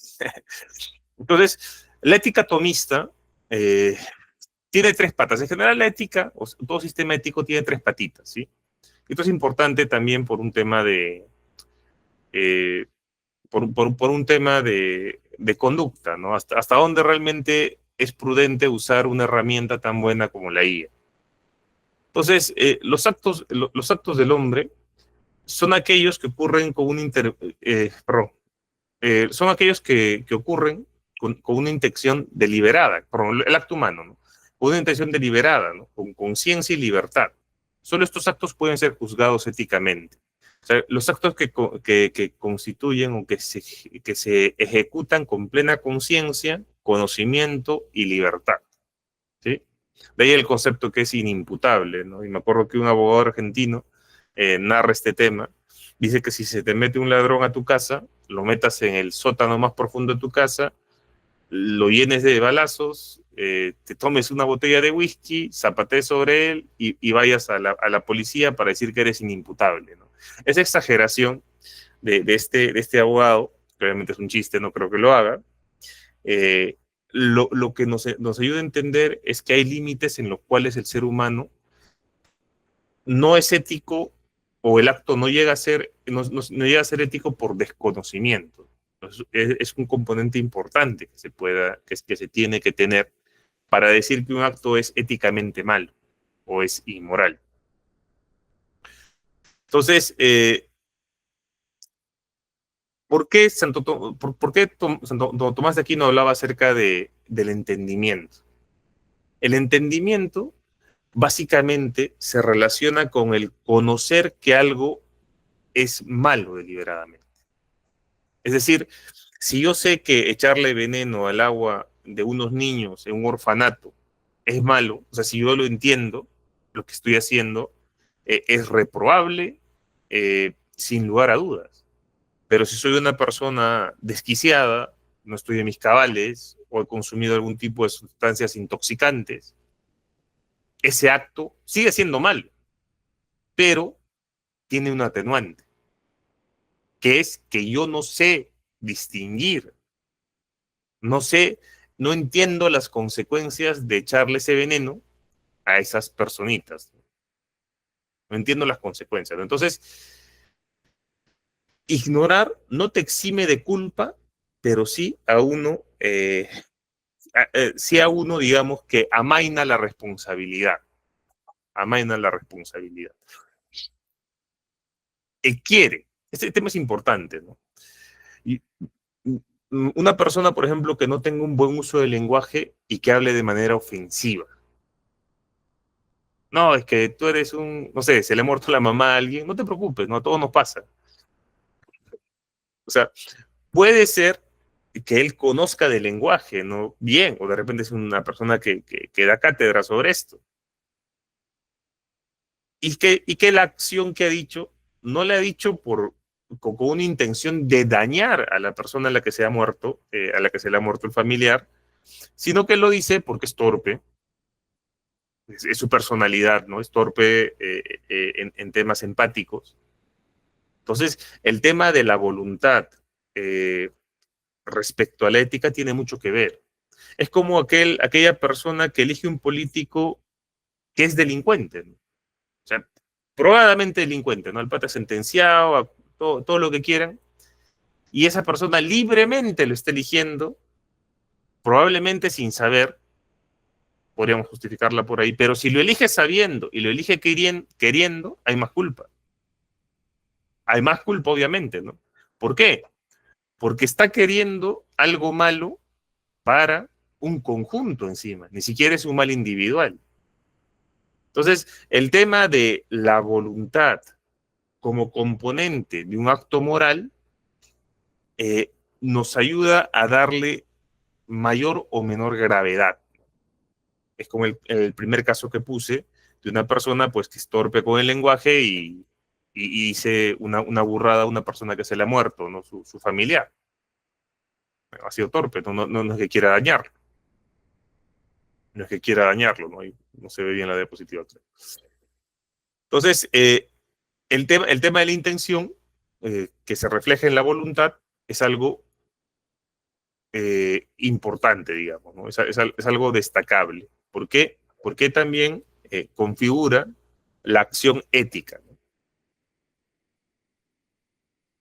Entonces, la ética atomista tiene tres patas. En general, la ética, o sea, todo sistema ético tiene tres patitas, ¿sí? Esto es importante también por un tema eh, por un tema de conducta, ¿no? Hasta dónde realmente es prudente usar una herramienta tan buena como la IA. Entonces, los actos del hombre son aquellos que ocurren con son aquellos que ocurren con una intención deliberada, perdón, el acto humano, ¿no? Con una intención deliberada, ¿no? Con conciencia y libertad. Solo estos actos pueden ser juzgados éticamente. O sea, los actos que constituyen o que se ejecutan con plena conciencia, conocimiento y libertad, ¿sí? De ahí el concepto que es inimputable, ¿no? Y me acuerdo que un abogado argentino narra este tema. Dice que si se te mete un ladrón a tu casa, lo metas en el sótano más profundo de tu casa, lo llenes de balazos, te tomes una botella de whisky, zapatees sobre él y vayas a la policía para decir que eres inimputable, ¿no? Esa exageración de este abogado, que obviamente es un chiste, no creo que lo haga, lo que nos ayuda a entender es que hay límites en los cuales el ser humano no es ético o el acto no llega a ser, no llega a ser ético por desconocimiento. Es un componente importante que se tiene que tener para decir que un acto es éticamente malo o es inmoral. Entonces, ¿por qué Santo Tomás de Aquino hablaba acerca del entendimiento? El entendimiento básicamente se relaciona con el conocer que algo es malo deliberadamente. Es decir, si yo sé que echarle veneno al agua de unos niños en un orfanato es malo, o sea, si yo lo entiendo, lo que estoy haciendo es reprobable, sin lugar a dudas. Pero si soy una persona desquiciada, no estoy en mis cabales o he consumido algún tipo de sustancias intoxicantes, ese acto sigue siendo malo, pero tiene un atenuante, que es que yo no sé distinguir, no sé, no entiendo las consecuencias de echarle ese veneno a esas personitas. No entiendo las consecuencias. Entonces, ignorar no te exime de culpa, pero sí a uno, digamos, que amaina la responsabilidad. Amaina la responsabilidad. Quiere. Este tema es importante, ¿no? Y una persona, por ejemplo, que no tenga un buen uso del lenguaje y que hable de manera ofensiva. No, es que tú eres no sé, se le ha muerto la mamá a alguien, no te preocupes, no, a todos nos pasa. O sea, puede ser que él conozca del lenguaje, ¿no? Bien, o de repente es una persona que da cátedra sobre esto. Y que la acción que ha dicho no le ha dicho con una intención de dañar a la persona a la que se ha muerto, a la que se le ha muerto el familiar, sino que lo dice porque es torpe, es su personalidad, ¿no? Es torpe en temas empáticos. Entonces, el tema de la voluntad respecto a la ética tiene mucho que ver. Es como aquella persona que elige un político que es delincuente, ¿no? O sea, probadamente delincuente, ¿no? El pata sentenciado, a todo lo que quieran, y esa persona libremente lo está eligiendo, probablemente sin saber, podríamos justificarla por ahí, pero si lo elige sabiendo y lo elige queriendo, hay más culpa. Hay más culpa, obviamente, ¿no? ¿Por qué? Porque está queriendo algo malo para un conjunto encima, ni siquiera es un mal individual. Entonces, el tema de la voluntad como componente de un acto moral nos ayuda a darle mayor o menor gravedad. Es como el primer caso que puse de una persona pues que es torpe con el lenguaje y dice una burrada a una persona que se le ha muerto, ¿no? Su familiar. Ha sido torpe, no es que quiera dañarlo. No es que quiera dañarlo, ¿no? No se ve bien la diapositiva. Entonces, el tema de la intención, que se refleja en la voluntad, es algo importante, digamos, ¿no? Es algo destacable. ¿Por qué? Porque también configura la acción ética, ¿no?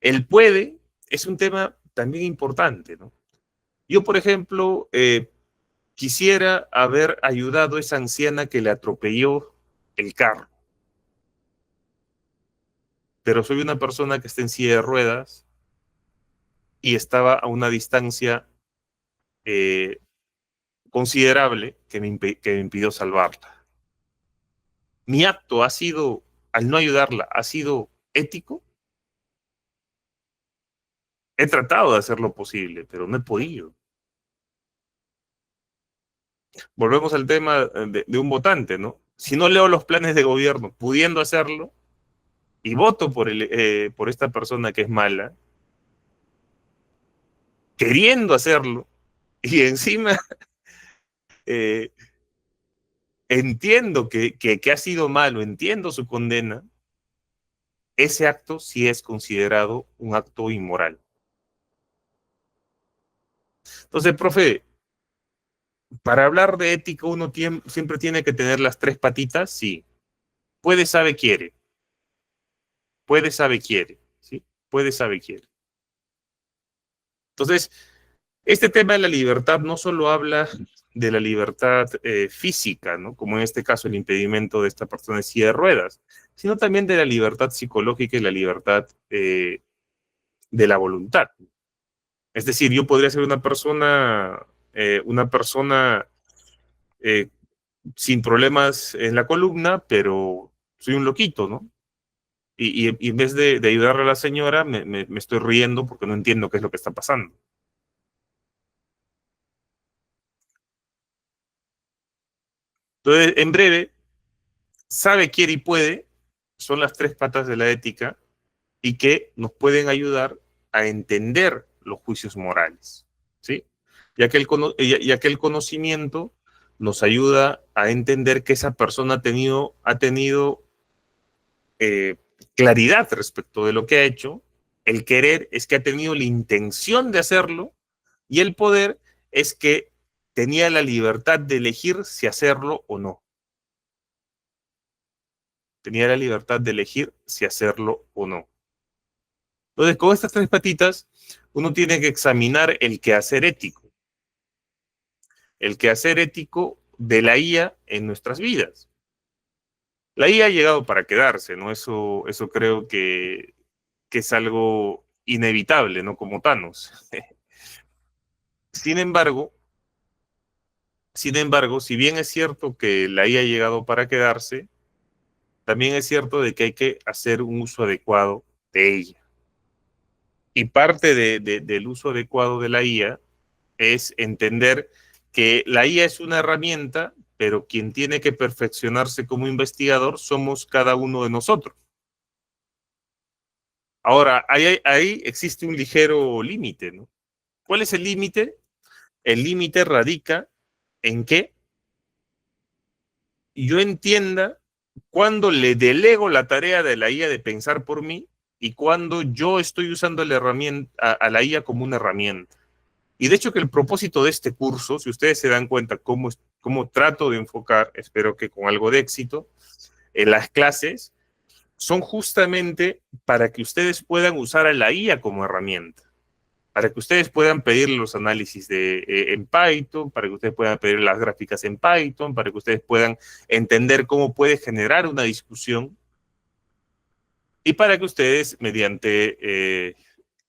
El puede es un tema también importante, ¿no? Yo, por ejemplo, quisiera haber ayudado a esa anciana que le atropelló el carro, pero soy una persona que está en silla de ruedas y estaba a una distancia eh, considerable que me impidió salvarla. Mi acto ha sido, al no ayudarla, ha sido ético. He tratado de hacer lo posible, pero no he podido. Volvemos al tema de un votante, ¿no? Si no leo los planes de gobierno pudiendo hacerlo y voto por esta persona que es mala, queriendo hacerlo, y encima eh, entiendo que ha sido malo, entiendo su condena, ese acto sí es considerado un acto inmoral. Entonces, profe, para hablar de ética uno siempre tiene que tener las tres patitas, sí. Puede, sabe, quiere. Puede, sabe, quiere. ¿Sí? Puede, sabe, quiere. Entonces, este tema de la libertad no solo habla de la libertad física, ¿no? Como en este caso el impedimento de esta persona en silla de ruedas, sino también de la libertad psicológica y la libertad de la voluntad. Es decir, yo podría ser una persona eh, sin problemas en la columna, pero soy un loquito, ¿no? Y en vez de ayudarle a la señora, me estoy riendo porque no entiendo qué es lo que está pasando. Entonces, en breve, sabe, quiere y puede son las tres patas de la ética y que nos pueden ayudar a entender los juicios morales, ¿sí? Ya que el conocimiento nos ayuda a entender que esa persona ha tenido eh, claridad respecto de lo que ha hecho, el querer es que ha tenido la intención de hacerlo y el poder es que tenía la libertad de elegir si hacerlo o no. Tenía la libertad de elegir si hacerlo o no. Entonces, con estas tres patitas, uno tiene que examinar el quehacer ético de la IA en nuestras vidas. La IA ha llegado para quedarse, ¿no? Eso creo que es algo inevitable, ¿no? Como Thanos. Sin embargo, si bien es cierto que la IA ha llegado para quedarse, también es cierto de que hay que hacer un uso adecuado de ella. Y parte del uso adecuado de la IA es entender que la IA es una herramienta, pero quien tiene que perfeccionarse como investigador somos cada uno de nosotros. Ahora, ahí existe un ligero límite, ¿no? ¿Cuál es el límite? El límite radica en que yo entienda cuándo le delego la tarea de la IA de pensar por mí y cuándo yo estoy usando la herramienta, a la IA como una herramienta. Y de hecho que el propósito de este curso, si ustedes se dan cuenta cómo trato de enfocar, espero que con algo de éxito, en las clases, son justamente para que ustedes puedan usar a la IA como herramienta, para que ustedes puedan pedir los análisis en Python, para que ustedes puedan pedir las gráficas en Python, para que ustedes puedan entender cómo puede generar una discusión y para que ustedes, mediante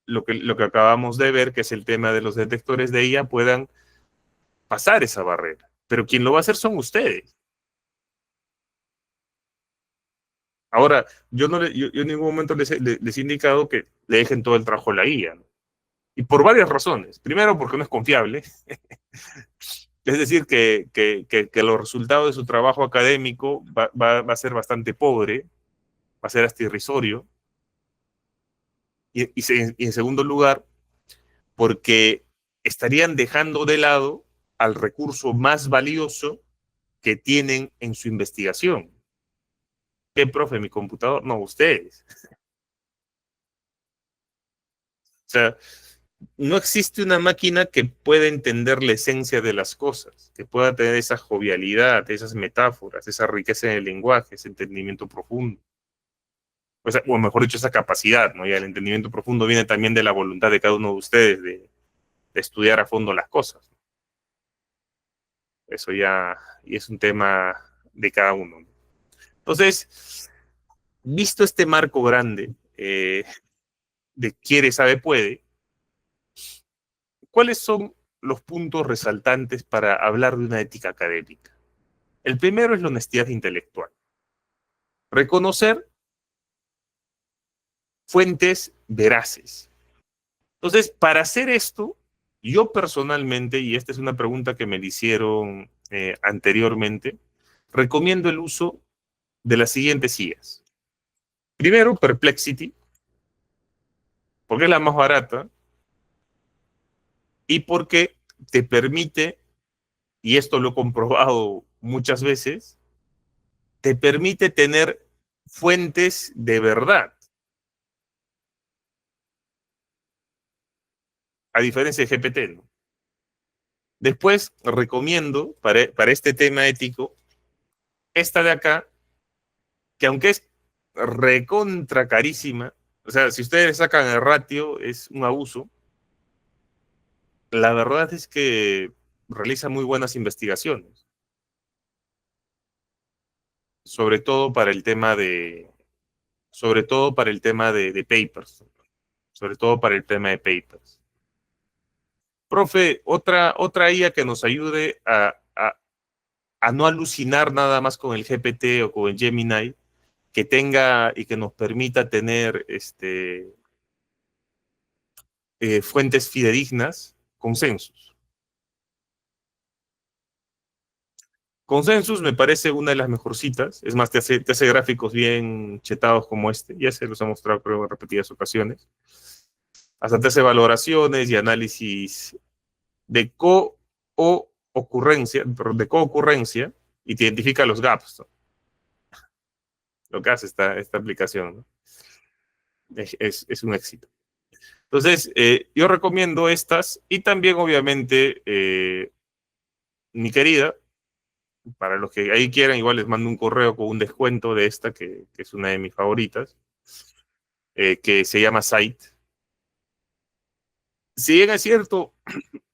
lo que acabamos de ver, que es el tema de los detectores de IA, puedan pasar esa barrera. Pero quien lo va a hacer son ustedes. Ahora, yo en ningún momento les he indicado que le dejen todo el trabajo a la IA, ¿no? Y por varias razones. Primero, porque no es confiable. Es decir, que los resultados de su trabajo académico va a ser bastante pobre, va a ser hasta irrisorio. Y en segundo lugar, porque estarían dejando de lado al recurso más valioso que tienen en su investigación. ¿Qué, profe? ¿Mi computador? No, ustedes. O sea, no existe una máquina que pueda entender la esencia de las cosas, que pueda tener esa jovialidad, esas metáforas, esa riqueza en el lenguaje, ese entendimiento profundo. O mejor dicho, esa capacidad, ¿no? Y el entendimiento profundo viene también de la voluntad de cada uno de ustedes de estudiar a fondo las cosas. Eso ya y es un tema de cada uno. Entonces, visto este marco grande de quiere, sabe, puede, ¿cuáles son los puntos resaltantes para hablar de una ética académica? El primero es la honestidad intelectual. Reconocer fuentes veraces. Entonces, para hacer esto, yo personalmente, y esta es una pregunta que me hicieron anteriormente, recomiendo el uso de las siguientes IAs. Primero, Perplexity, porque es la más barata y porque te permite y esto lo he comprobado muchas veces, te permite tener fuentes de verdad. A diferencia de GPT, ¿no? Después recomiendo para este tema ético esta de acá, que aunque es recontra carísima, o sea, si ustedes sacan el ratio, es un abuso. La verdad es que realiza muy buenas investigaciones, sobre todo para el tema de, sobre todo para el tema de papers, sobre todo para el tema de papers. Profe, otra IA que nos ayude a no alucinar nada más con el GPT o con el Gemini, que tenga y que nos permita tener fuentes fidedignas, Consensus. Consensus me parece una de las mejorcitas. Es más, te hace gráficos bien chetados como este. Ya se los ha mostrado, creo, en repetidas ocasiones. Hasta te hace valoraciones y análisis de co-ocurrencia y te identifica los gaps, ¿no? Lo que hace esta aplicación, ¿no? Es un éxito. Entonces, yo recomiendo estas y también, obviamente, mi querida, para los que ahí quieran, igual les mando un correo con un descuento de esta, que es una de mis favoritas, que se llama Site. Si bien es cierto,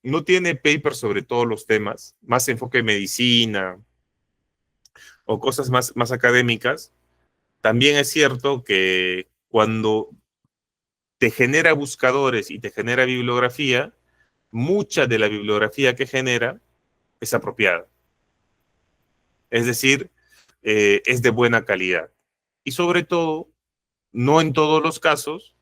no tiene papers sobre todos los temas, más enfoque en medicina o cosas más académicas, también es cierto que cuando te genera buscadores y te genera bibliografía, mucha de la bibliografía que genera es apropiada. Es decir, es de buena calidad. Y sobre todo, no en todos los casos,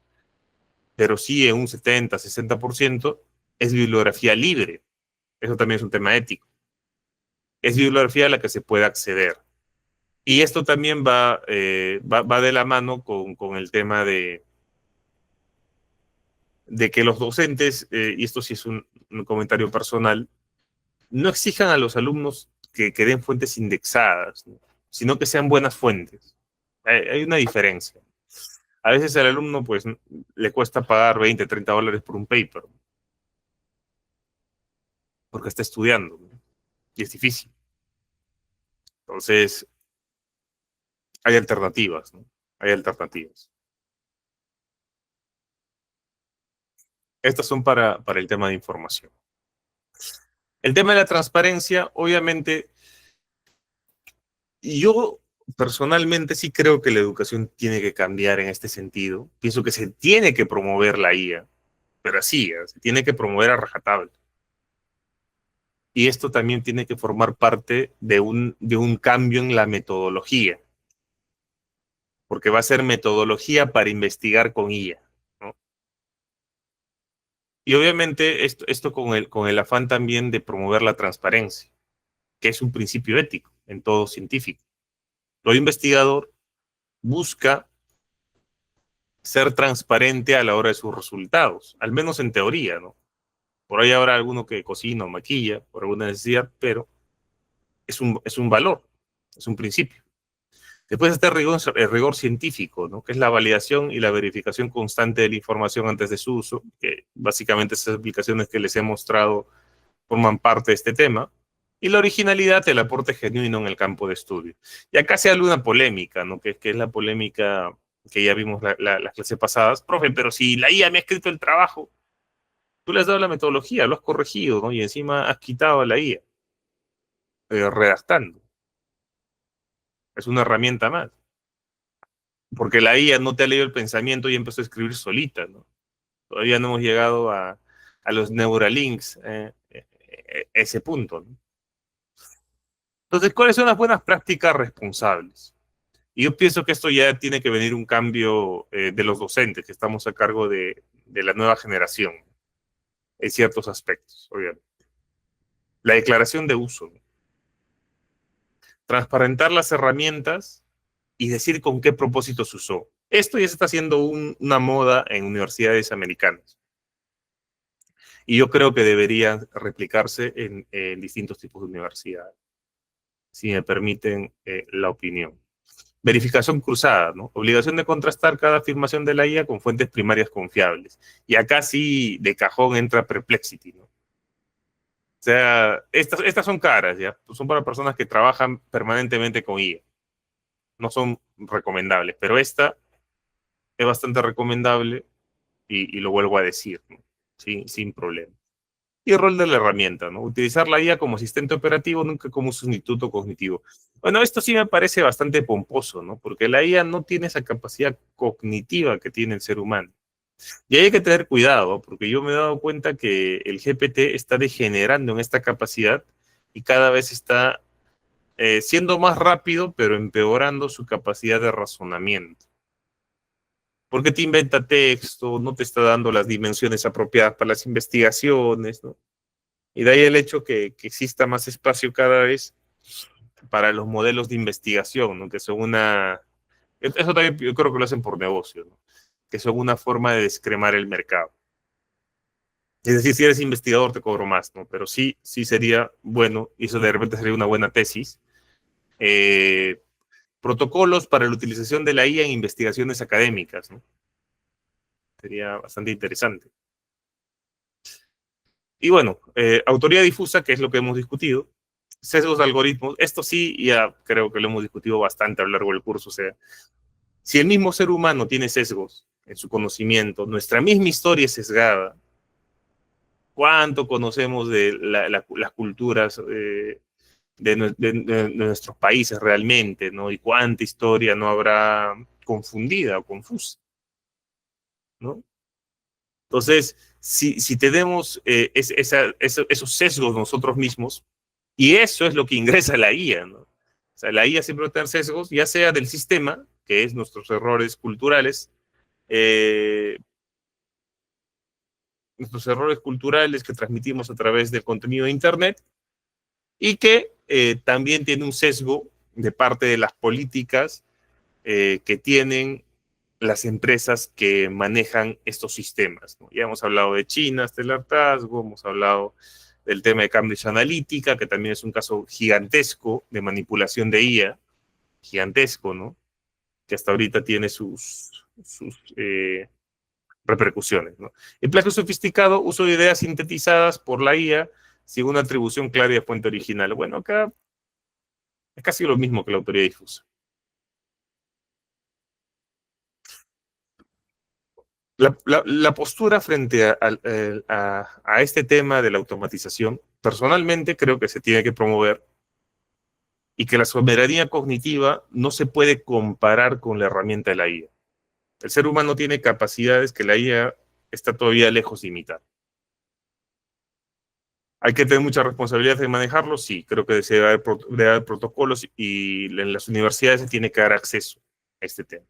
pero sí en un 70, 60%, es bibliografía libre. Eso también es un tema ético. Es bibliografía a la que se puede acceder. Y esto también va de la mano con el tema de que los docentes, y esto sí es un comentario personal, no exijan a los alumnos que den fuentes indexadas, ¿no? Sino que sean buenas fuentes. Hay una diferencia. A veces al alumno pues le cuesta pagar 20, 30 dólares por un paper, porque está estudiando, ¿no? Y es difícil. Entonces, hay alternativas, ¿no? Hay alternativas. Estas son para el tema de información. El tema de la transparencia, obviamente, yo personalmente sí creo que la educación tiene que cambiar en este sentido. Pienso que se tiene que promover la IA, pero así, se tiene que promover a rajatabla. Y esto también tiene que formar parte de un cambio en la metodología, porque va a ser metodología para investigar con IA, ¿no? Y obviamente esto con el afán también de promover la transparencia, que es un principio ético en todo científico. Todo investigador busca ser transparente a la hora de sus resultados, al menos en teoría, ¿no? Por ahí habrá alguno que cocina o maquilla por alguna necesidad, pero es un valor, es un principio. Después está el rigor científico, ¿no? Que es la validación y la verificación constante de la información antes de su uso, que básicamente esas aplicaciones que les he mostrado forman parte de este tema. Y la originalidad, el aporte genuino en el campo de estudio. Y acá se habla una polémica, ¿no? Que es la polémica que ya vimos las clases pasadas. Profe, pero si la IA me ha escrito el trabajo, tú le has dado la metodología, lo has corregido, ¿no? Y encima has quitado a la IA, redactando. Es una herramienta más. Porque la IA no te ha leído el pensamiento y empezó a escribir solita, ¿no? Todavía no hemos llegado a los Neuralinks, ese punto, ¿no? Entonces, ¿cuáles son las buenas prácticas responsables? Y yo pienso que esto ya tiene que venir un cambio de los docentes, que estamos a cargo de la nueva generación, en ciertos aspectos, obviamente. La declaración de uso, ¿no? Transparentar las herramientas y decir con qué propósito se usó. Esto ya se está haciendo una moda en universidades americanas. y yo creo que deberían replicarse en distintos tipos de universidades, si me permiten la opinión. Verificación cruzada, ¿no? Obligación de contrastar cada afirmación de la IA con fuentes primarias confiables. Y acá sí, de cajón entra Perplexity, ¿no? O sea, estas son caras, ¿ya? Son para personas que trabajan permanentemente con IA. No son recomendables, pero esta es bastante recomendable y lo vuelvo a decir, ¿no? Sin problema. Y el rol de la herramienta, ¿no? Utilizar la IA como asistente operativo, nunca como sustituto cognitivo. Bueno, esto sí me parece bastante pomposo, ¿no? Porque la IA no tiene esa capacidad cognitiva que tiene el ser humano. Y hay que tener cuidado, porque yo me he dado cuenta que el GPT está degenerando en esta capacidad y cada vez está siendo más rápido, pero empeorando su capacidad de razonamiento. Porque te inventa texto, no te está dando las dimensiones apropiadas para las investigaciones, ¿no? Y de ahí el hecho que exista más espacio cada vez para los modelos de investigación, ¿no? Que son una... Eso también yo creo que lo hacen por negocio, ¿no? Que son una forma de descremar el mercado. Es decir, si eres investigador te cobro más, ¿no? Pero sí sería bueno, y eso de repente sería una buena tesis, protocolos para la utilización de la IA en investigaciones académicas, ¿no? Sería bastante interesante. Y bueno, autoría difusa, que es lo que hemos discutido, sesgos de algoritmos, esto sí ya creo que lo hemos discutido bastante a lo largo del curso, o sea, si el mismo ser humano tiene sesgos en su conocimiento, nuestra misma historia es sesgada, ¿cuánto conocemos de las culturas de nuestros países realmente, ¿no? Y cuánta historia no habrá confundida o confusa, ¿no? Entonces, si tenemos esos sesgos nosotros mismos, y eso es lo que ingresa a la IA, ¿no? O sea, la IA siempre va a tener sesgos, ya sea del sistema, que es nuestros errores culturales, eh, que transmitimos a través del contenido de Internet, y que también tiene un sesgo de parte de las políticas que tienen las empresas que manejan estos sistemas, ¿no? Ya hemos hablado de China hasta el hartazgo, hemos hablado del tema de Cambridge Analytica, que también es un caso gigantesco de manipulación de IA, gigantesco, ¿no? Que hasta ahorita tiene sus repercusiones, ¿no? El plagio sofisticado, uso de ideas sintetizadas por la IA sin una atribución clara y de fuente original. Bueno, acá es casi lo mismo que la autoría difusa. La postura frente a este tema de la automatización, personalmente creo que se tiene que promover y que la soberanía cognitiva no se puede comparar con la herramienta de la IA. El ser humano tiene capacidades que la IA está todavía lejos de imitar. Hay que tener mucha responsabilidad de manejarlo, sí, creo que debe haber protocolos y en las universidades se tiene que dar acceso a este tema.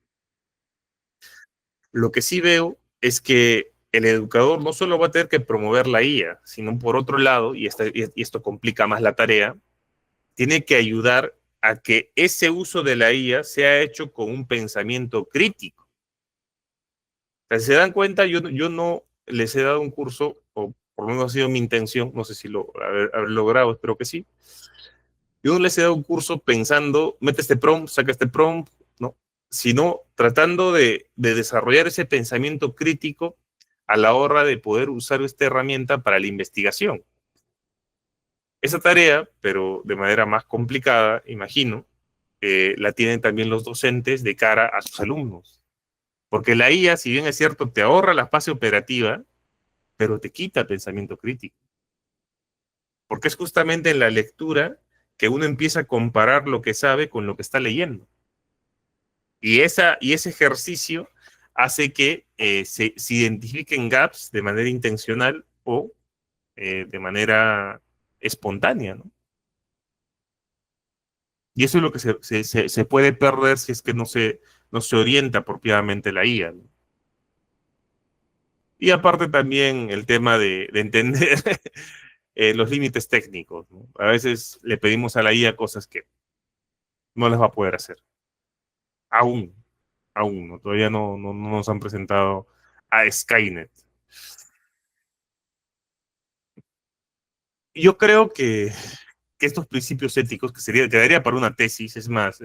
Lo que sí veo es que el educador no solo va a tener que promover la IA, sino por otro lado, y esto complica más la tarea, tiene que ayudar a que ese uso de la IA sea hecho con un pensamiento crítico. O sea, si se dan cuenta, yo no les he dado un curso, o por lo menos ha sido mi intención, no sé si lo haber logrado, espero que sí. Yo no les he dado un curso pensando, mete este prompt, saca este prompt, no, sino tratando de desarrollar ese pensamiento crítico a la hora de poder usar esta herramienta para la investigación. Esa tarea, pero de manera más complicada, imagino, la tienen también los docentes de cara a sus alumnos. Porque la IA, si bien es cierto, te ahorra la fase operativa, pero te quita pensamiento crítico. Porque es justamente en la lectura que uno empieza a comparar lo que sabe con lo que está leyendo. Y ese ejercicio hace que se identifiquen gaps de manera intencional o de manera espontánea, ¿no? Y eso es lo que se puede perder si es que no se orienta apropiadamente la IA, ¿no? Y aparte también el tema de entender los límites técnicos, ¿no? A veces le pedimos a la IA cosas que no las va a poder hacer. Aún, aún, ¿no? Todavía no nos han presentado a Skynet. yo creo que estos principios éticos, quedaría para una tesis, es más,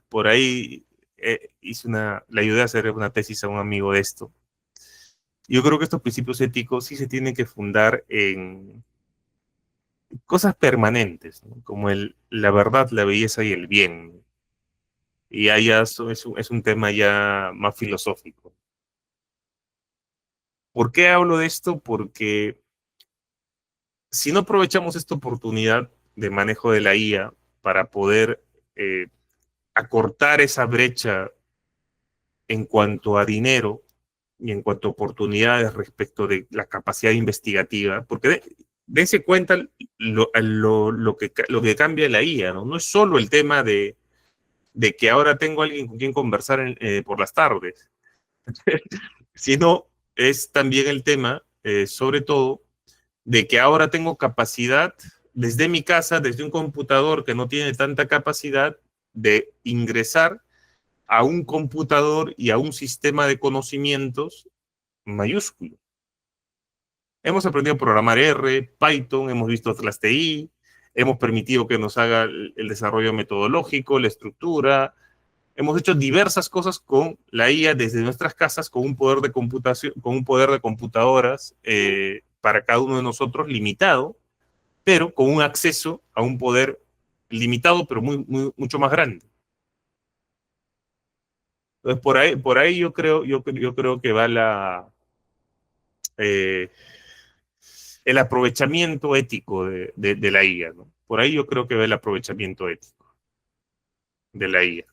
por ahí le ayudé a hacer una tesis a un amigo de esto. Yo creo que estos principios éticos sí se tienen que fundar en cosas permanentes, ¿no? Como la verdad, la belleza y el bien. Y ahí ya es un tema ya más filosófico. ¿Por qué hablo de esto? Porque si no aprovechamos esta oportunidad de manejo de la IA para poder acortar esa brecha en cuanto a dinero y en cuanto a oportunidades respecto de la capacidad investigativa, porque dense cuenta lo que cambia la IA, ¿no? No es solo el tema de que ahora tengo alguien con quien conversar por las tardes, sino es también el tema, sobre todo, de que ahora tengo capacidad desde mi casa, desde un computador que no tiene tanta capacidad de ingresar a un computador y a un sistema de conocimientos mayúsculo. Hemos aprendido a programar R, Python, hemos visto Atlas TI, hemos permitido que nos haga el desarrollo metodológico, la estructura. Hemos hecho diversas cosas con la IA desde nuestras casas, con un poder de computación, con un poder de computadoras para cada uno de nosotros limitado, pero con un acceso a un poder limitado, pero mucho más grande. Entonces, por ahí yo creo que va eh, el aprovechamiento ético de la IA, ¿no? Por ahí yo creo que va el aprovechamiento ético de la IA.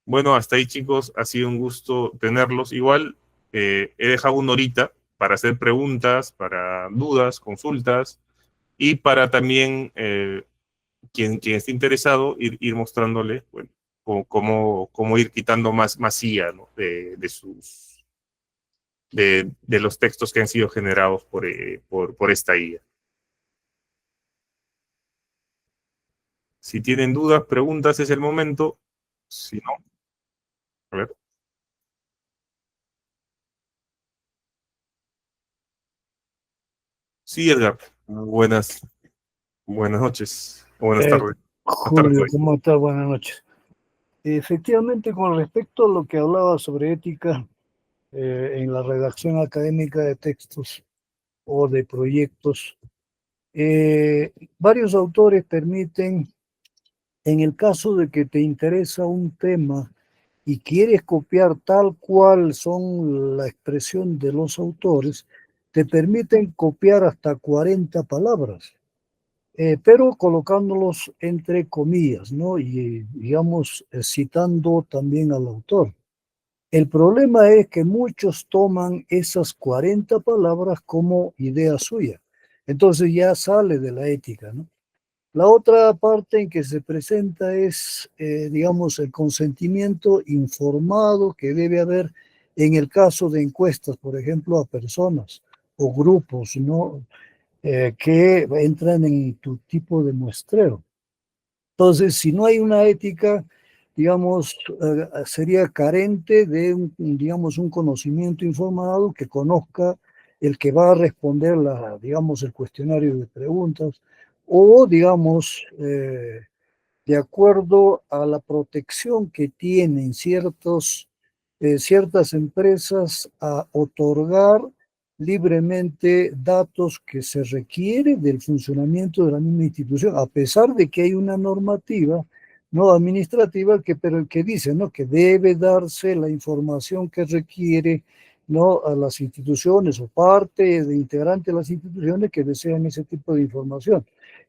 Bueno, hasta ahí, chicos, ha sido un gusto tenerlos. Igual he dejado una horita para hacer preguntas, para dudas, consultas y para también quien esté interesado ir mostrándole, bueno, cómo ir quitando más IA, ¿no? de los textos que han sido generados por esta IA. Si tienen dudas, preguntas, es el momento. Si no, a ver. Sí, Edgar. Buenas noches. O buenas Eh, tardes. Buenas tardes Julio, hoy. ¿cómo estás? Buenas noches. Efectivamente, con respecto a lo que hablaba sobre ética en la redacción académica de textos o de proyectos, varios autores permiten, en el caso de que te interesa un tema y quieres copiar tal cual son la expresión de los autores, te permiten copiar hasta 40 palabras. Pero colocándolos entre comillas, ¿no? Y digamos, citando también al autor. El problema es que muchos toman esas 40 palabras como idea suya. Entonces ya sale de la ética, ¿no? La otra parte en que se presenta es, digamos, el consentimiento informado que debe haber en el caso de encuestas, por ejemplo, a personas o grupos, ¿no? Que entran en tu tipo de muestreo. Entonces, si no hay una ética, digamos, sería carente de, digamos, un conocimiento informado que conozca el que va a responder, digamos, el cuestionario de preguntas o, digamos, de acuerdo a la protección que tienen ciertas empresas a otorgar libremente datos que se requiere del funcionamiento de la misma institución, a pesar de que hay una normativa no administrativa pero que dice, ¿no?, que debe darse la información que requiere, ¿no?, a las instituciones o parte de integrantes de las instituciones que desean ese tipo de información.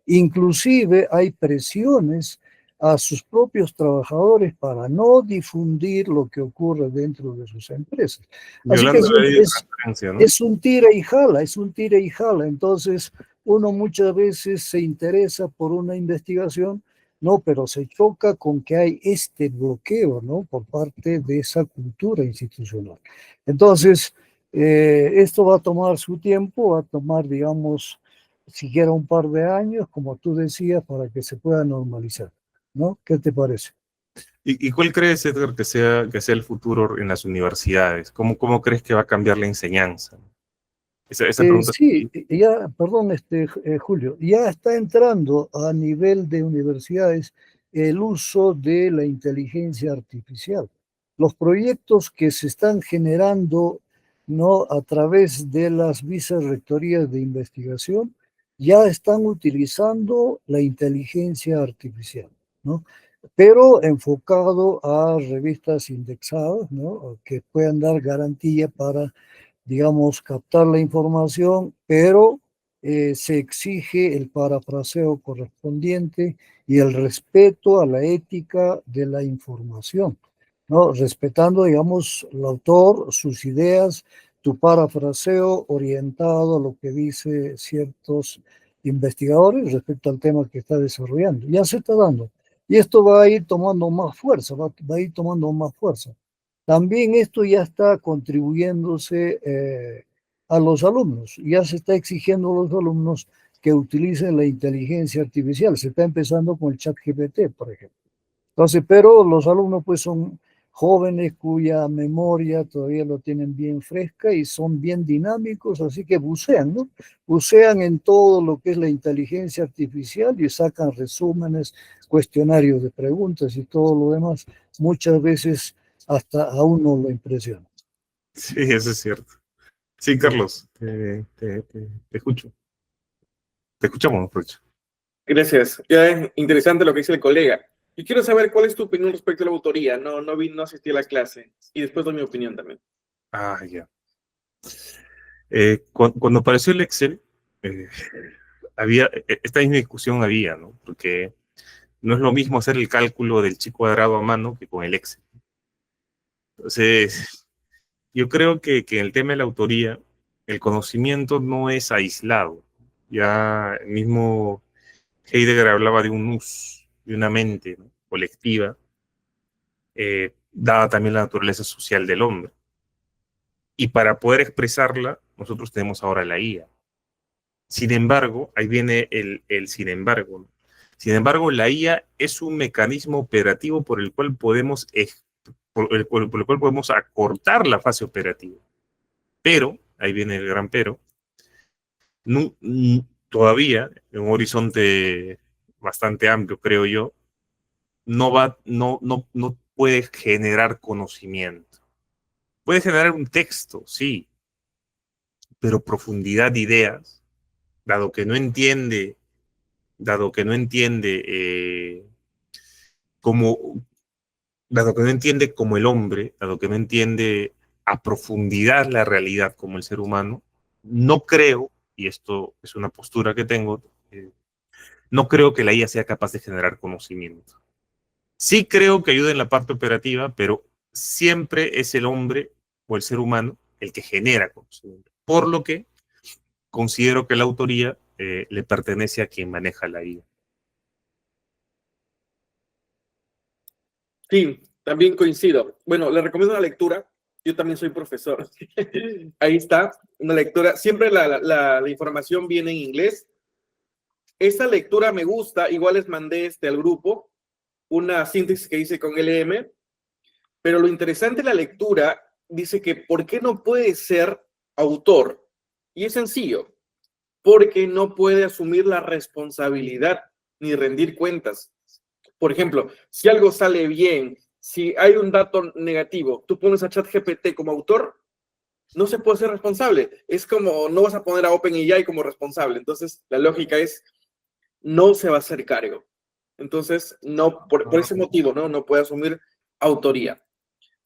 Inclusive hay presiones a sus propios trabajadores para no difundir lo que ocurre dentro de sus empresas. Así que Violando la ley de transparencia, ¿no? es un tira y jala, es un tira y jala. Entonces, uno muchas veces se interesa por una investigación, no, pero se choca con que hay este bloqueo, ¿no?, por parte de esa cultura institucional. Entonces, esto va a tomar su tiempo, va a tomar, digamos, siquiera un par de años, como tú decías, para que se pueda normalizar, ¿no? ¿Qué te parece? ¿Y cuál crees, Edgar, que sea el futuro en las universidades? ¿Cómo crees que va a cambiar la enseñanza? Esa pregunta. Sí, ya, perdón, Julio, ya está entrando a nivel de universidades el uso de la inteligencia artificial. Los proyectos que se están generando, ¿no?, a través de las vicerrectorías de investigación ya están utilizando la inteligencia artificial, ¿no? Pero enfocado a revistas indexadas, ¿no?, que puedan dar garantía para, digamos, captar la información, pero se exige el parafraseo correspondiente y el respeto a la ética de la información, ¿no? Respetando, digamos, el autor, sus ideas, tu parafraseo orientado a lo que dice ciertos investigadores respecto al tema que está desarrollando. Ya se está dando. Y esto va a ir tomando más fuerza, va a ir tomando más fuerza. También esto ya está contribuyéndose a los alumnos, ya se está exigiendo a los alumnos que utilicen la inteligencia artificial, se está empezando con el chat GPT, por ejemplo. Entonces, pero los alumnos pues son jóvenes cuya memoria todavía lo tienen bien fresca y son bien dinámicos, así que bucean, ¿no? Bucean en todo lo que es la inteligencia artificial y sacan resúmenes, cuestionarios de preguntas y todo lo demás. Muchas veces hasta a uno lo impresiona. Sí, eso es cierto. Sí, Carlos, te escucho. Te escuchamos, Procho. Gracias. Ya es interesante lo que dice el colega. Yo quiero saber cuál es tu opinión respecto a la autoría. No asistí a la clase. Y después doy mi opinión también. Ah, ya. Cuando apareció el Excel, esta misma discusión había, ¿no? Porque no es lo mismo hacer el cálculo del chi cuadrado a mano que con el Excel. Entonces, yo creo que en el tema de la autoría, el conocimiento no es aislado. Ya el mismo Heidegger hablaba de un nous, de una mente, ¿no?, colectiva, dada también la naturaleza social del hombre. Y para poder expresarla, nosotros tenemos ahora la IA. Sin embargo, ahí viene el sin embargo, ¿no? Sin embargo, la IA es un mecanismo operativo por el cual podemos, por el cual podemos acortar la fase operativa. Pero, ahí viene el gran pero, no, todavía, en un horizonte bastante amplio, creo yo, no puede generar conocimiento. Puede generar un texto, sí, pero profundidad de ideas, dado que no entiende, como, dado que no entiende como el hombre, dado que no entiende a profundidad la realidad como el ser humano, no creo, y esto es una postura que tengo, no creo que la IA sea capaz de generar conocimiento. Sí creo que ayuda en la parte operativa, pero siempre es el hombre o el ser humano el que genera conocimiento. Por lo que considero que la autoría le pertenece a quien maneja la IA. Sí, también coincido. Bueno, le recomiendo una lectura. Yo también soy profesor. Ahí está, una lectura. Siempre la información viene en inglés. Esta lectura me gusta. Igual les mandé al grupo una síntesis que hice con LM. Pero lo interesante de la lectura dice que ¿por qué no puede ser autor? Y es sencillo. Porque no puede asumir la responsabilidad ni rendir cuentas. Por ejemplo, si algo sale bien, si hay un dato negativo, tú pones a ChatGPT como autor, no se puede ser responsable. Es como, no vas a poner a OpenAI como responsable. Entonces, la lógica es, no se va a hacer cargo. Entonces, no, por ese motivo, no puede asumir autoría.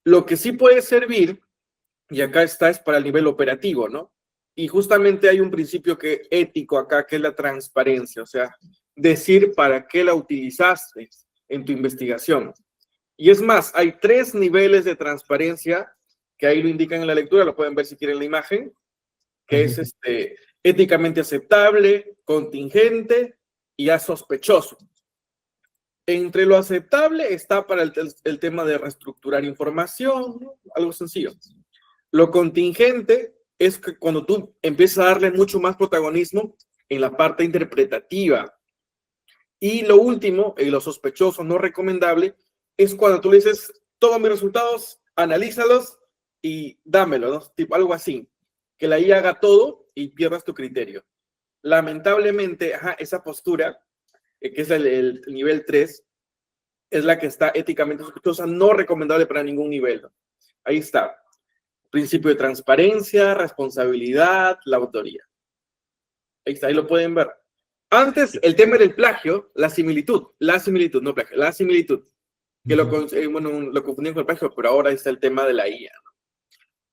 Lo que sí puede servir, y acá está, es para el nivel operativo, ¿no? Y justamente hay un principio ético acá, que es la transparencia, o sea, decir para qué la utilizaste en tu investigación. Y es más, hay 3 niveles de transparencia que ahí lo indican en la lectura, lo pueden ver si quieren la imagen, que es éticamente aceptable, contingente y ya sospechoso. Entre lo aceptable está para el tema de reestructurar información, ¿no? Algo sencillo. Lo contingente es que cuando tú empiezas a darle mucho más protagonismo en la parte interpretativa. Y lo último, lo sospechoso, no recomendable, es cuando tú le dices, toma mis resultados, analízalos y dámelo, ¿no? Tipo algo así. Que la IA haga todo y pierdas tu criterio. Lamentablemente, esa postura, que es el nivel 3, es la que está éticamente sospechosa, no recomendable para ningún nivel. Ahí está. Principio de transparencia, responsabilidad, la autoría. Ahí está, ahí lo pueden ver. Antes, el tema era el plagio, la similitud, no plagio, la similitud. Que lo confundían con el plagio, pero ahora está el tema de la IA. ¿No?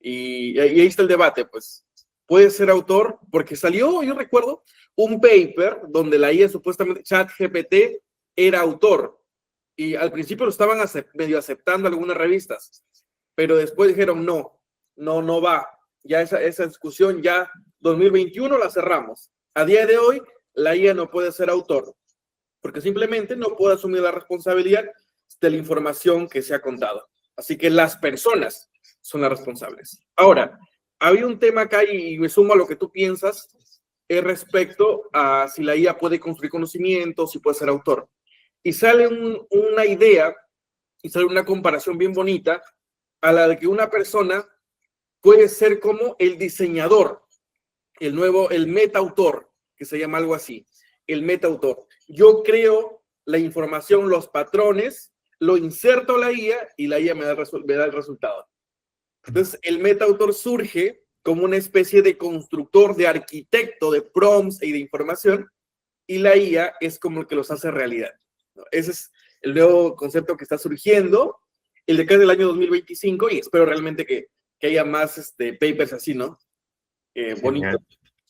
Y ahí está el debate, pues. Puede ser autor, porque salió, yo recuerdo, un paper donde la IA supuestamente, ChatGPT, era autor. Y al principio lo estaban medio aceptando algunas revistas, pero después dijeron no va. Ya esa discusión ya 2021 la cerramos. A día de hoy, la IA no puede ser autor, porque simplemente no puede asumir la responsabilidad de la información que se ha contado. Así que las personas son las responsables. Ahora, había un tema acá y me sumo a lo que tú piensas respecto a si la IA puede construir conocimiento, si puede ser autor. Y sale una idea y sale una comparación bien bonita a la de que una persona puede ser como el diseñador, el meta-autor, que se llama algo así, el meta-autor. Yo creo la información, los patrones, lo inserto a la IA y la IA me da el resultado. Entonces, el meta-autor surge como una especie de constructor, de arquitecto de prompts y de información, y la IA es como el que los hace realidad. Ese es el nuevo concepto que está surgiendo, el de acá del año 2025, y espero realmente que haya más papers así, ¿no? Bonitos,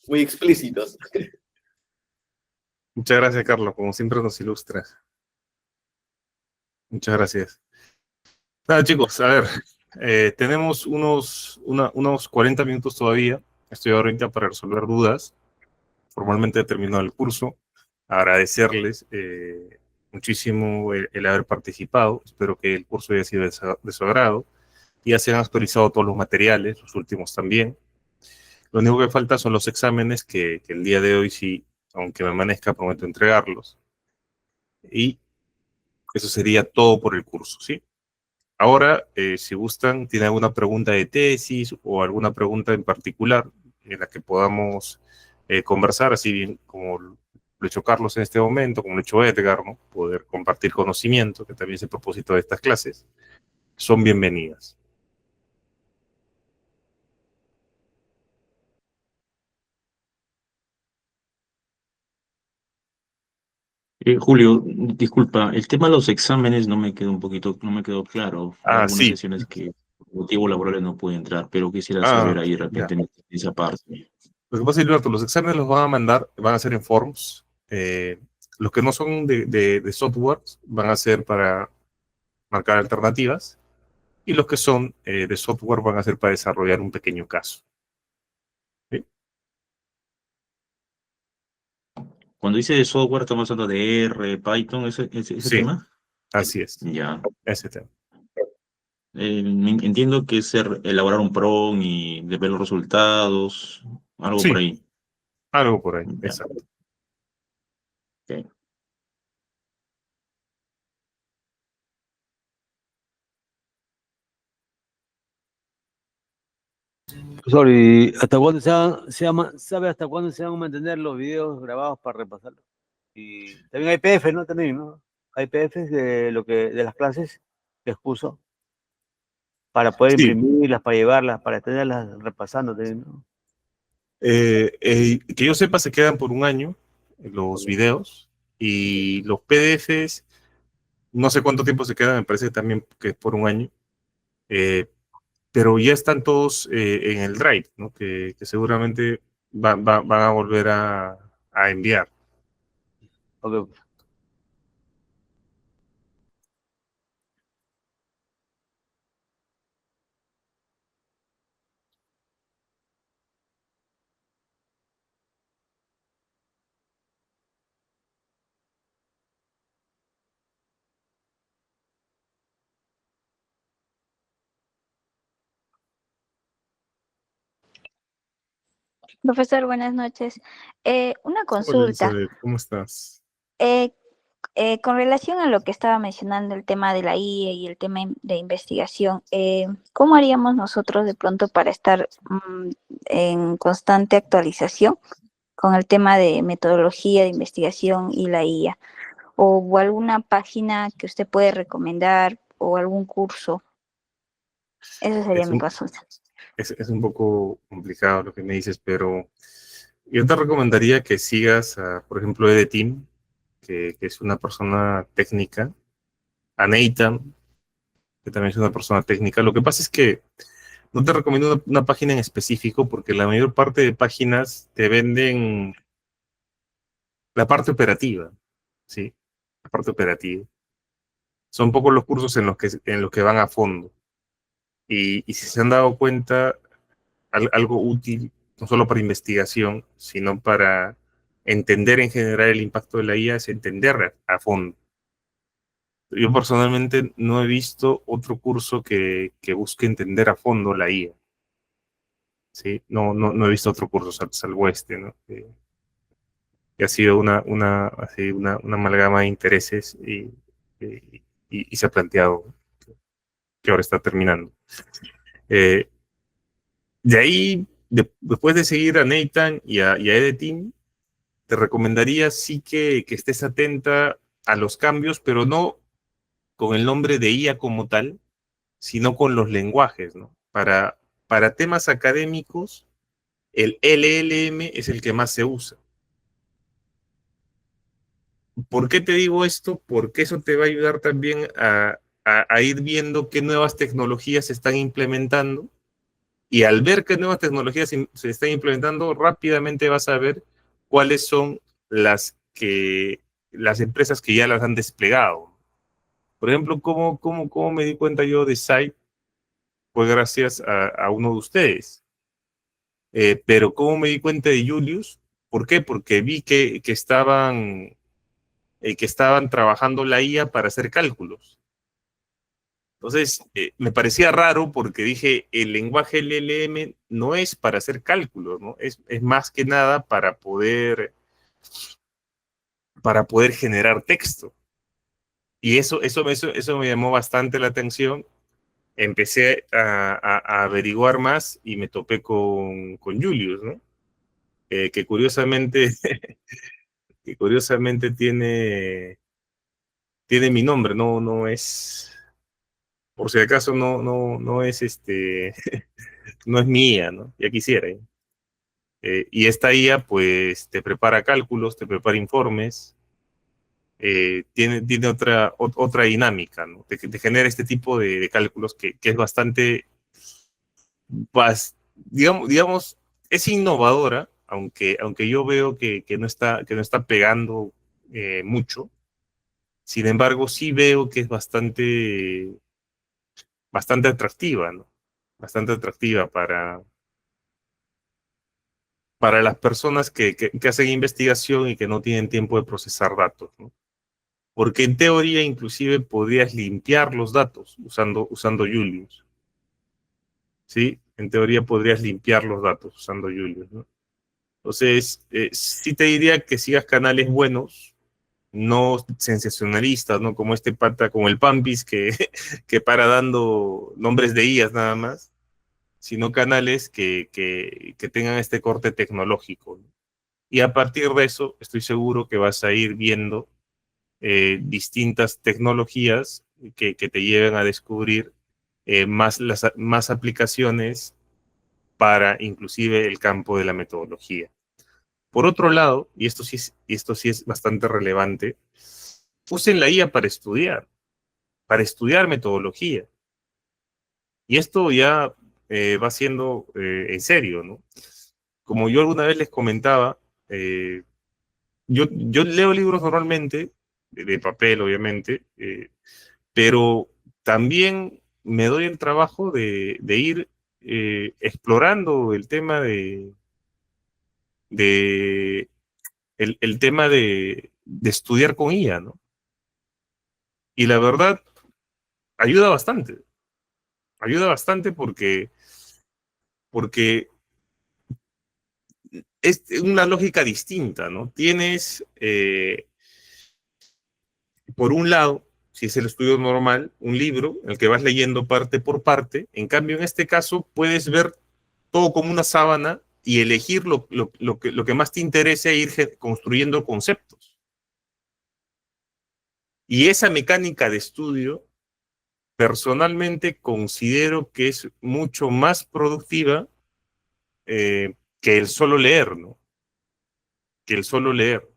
muy explícitos. Muchas gracias, Carlos. Como siempre nos ilustras. Muchas gracias. Nada, chicos, a ver, tenemos unos 40 minutos todavía. Estoy ahorita para resolver dudas. Formalmente he terminado el curso. Agradecerles muchísimo el haber participado. Espero que el curso haya sido de su agrado. Ya se han actualizado todos los materiales, los últimos también. Lo único que falta son los exámenes que el día de hoy sí, aunque me amanezca, prometo entregarlos. Y eso sería todo por el curso, ¿sí? Ahora, si gustan, tienen alguna pregunta de tesis o alguna pregunta en particular en la que podamos conversar, así bien como lo ha hecho Carlos en este momento, como lo ha hecho Edgar, ¿no? Poder compartir conocimiento, que también es el propósito de estas clases, son bienvenidas. Julio, disculpa, el tema de los exámenes no me quedó claro. Hay algunas Sí. sesiones que por motivos laborales no pude entrar, pero quisiera Ah, saber ahí de ya. repente esa parte. Lo que pasa, Gilberto, los exámenes los van a mandar, van a ser en forms. Los que no son de software van a ser para marcar alternativas. Y los que son de software van a ser para desarrollar un pequeño caso. ¿Sí? Cuando dice de software, estamos hablando de R, Python, ese Sí, tema. así es. Ya. Ese tema. Entiendo que es elaborar un prompt y de ver los resultados, algo por Sí, ahí. algo por ahí, Ya. exacto. Ok. Profesor, ¿y hasta cuándo sabe hasta cuándo se van a mantener los videos grabados para repasarlos? Y también hay PDF, ¿no? También, ¿no? Hay PDFs de las clases que expuso para poder Sí, imprimirlas, para llevarlas, para tenerlas repasando también, ¿no? que yo sepa, se quedan por un año los videos y los PDFs, no sé cuánto tiempo se quedan, me parece también que es por un año, eh, pero ya están todos en el Drive, ¿no? Que seguramente van a volver a enviar. Ok. Profesor, buenas noches. Una Hola, consulta. Elizabeth, ¿cómo estás? Eh, Con relación a lo que estaba mencionando, el tema de la IA y el tema de investigación, ¿cómo haríamos nosotros de pronto para estar en constante actualización con el tema de metodología de investigación y la IA? ¿O alguna página que usted puede recomendar o algún curso? Esa sería Es mi un, consulta. es un poco complicado lo que me dices, pero yo te recomendaría que sigas, por ejemplo, Ede Team, que es una persona técnica, a Nathan, que también es una persona técnica. Lo que pasa es que no te recomiendo una página en específico porque la mayor parte de páginas te venden la parte operativa, ¿sí? La parte operativa. Son pocos los cursos en los que van a fondo. Y si se han dado cuenta, algo útil, no solo para investigación, sino para entender en general el impacto de la IA, es entender a fondo. Yo personalmente no he visto otro curso que busque entender a fondo la IA. ¿Sí? No he visto otro curso salvo este, ¿no? Que ha sido así, una amalgama de intereses y se ha planteado que ahora está terminando. Eh, de ahí, después de seguir a Nathan y a Edetin, te recomendaría sí que estés atenta a los cambios, pero no con el nombre de IA como tal, sino con los lenguajes, ¿no? Para temas académicos, el LLM es el que más se usa. ¿Por qué te digo esto? Porque eso te va a ayudar también a ir viendo qué nuevas tecnologías se están implementando y al ver qué nuevas tecnologías se están implementando, rápidamente vas a ver cuáles son las empresas que ya las han desplegado. Por ejemplo, ¿cómo me di cuenta yo de Site? Pues gracias a uno de ustedes. Pero ¿cómo me di cuenta de Julius? ¿Por qué? Porque vi que estaban trabajando la IA para hacer cálculos. Entonces, me parecía raro porque dije, el lenguaje LLM no es para hacer cálculos, ¿no? Es más que nada para poder generar texto. Y eso me llamó bastante la atención. Empecé a averiguar más y me topé con Julius, ¿no? Que curiosamente, que curiosamente tiene mi nombre, no es, por si acaso no es no es mía, ¿no? Ya quisiera. Y esta IA, pues, te prepara cálculos, te prepara informes, tiene otra dinámica, ¿no? Te genera este tipo de cálculos que es bastante, digamos, es innovadora, aunque yo veo que no está pegando mucho. Sin embargo, sí veo que es bastante atractiva, ¿no? Bastante atractiva para las personas que hacen investigación y que no tienen tiempo de procesar datos, ¿no? Porque en teoría inclusive podrías limpiar los datos usando Julius, ¿sí? En teoría podrías limpiar los datos usando Julius, ¿no? Entonces, sí te diría que sigas canales buenos, no sensacionalistas, ¿no? Como este pata, como el Pampis, que para dando nombres de IAs nada más, sino canales que tengan este corte tecnológico, ¿no? Y a partir de eso, estoy seguro que vas a ir viendo distintas tecnologías que te lleven a descubrir más aplicaciones para inclusive el campo de la metodología. Por otro lado, y esto sí es bastante relevante, usen la IA para estudiar metodología. Y esto ya va siendo en serio, ¿no? Como yo alguna vez les comentaba, yo leo libros normalmente, de papel obviamente, pero también me doy el trabajo de ir explorando el tema de el tema de estudiar con IA, ¿no? Y la verdad, ayuda bastante. Ayuda bastante porque es una lógica distinta, ¿no? por un lado, si es el estudio normal, un libro en el que vas leyendo parte por parte. En cambio, en este caso, puedes ver todo como una sábana y elegir lo que más te interese e ir construyendo conceptos. Y esa mecánica de estudio, personalmente considero que es mucho más productiva que el solo leer, ¿no? Que el solo leer.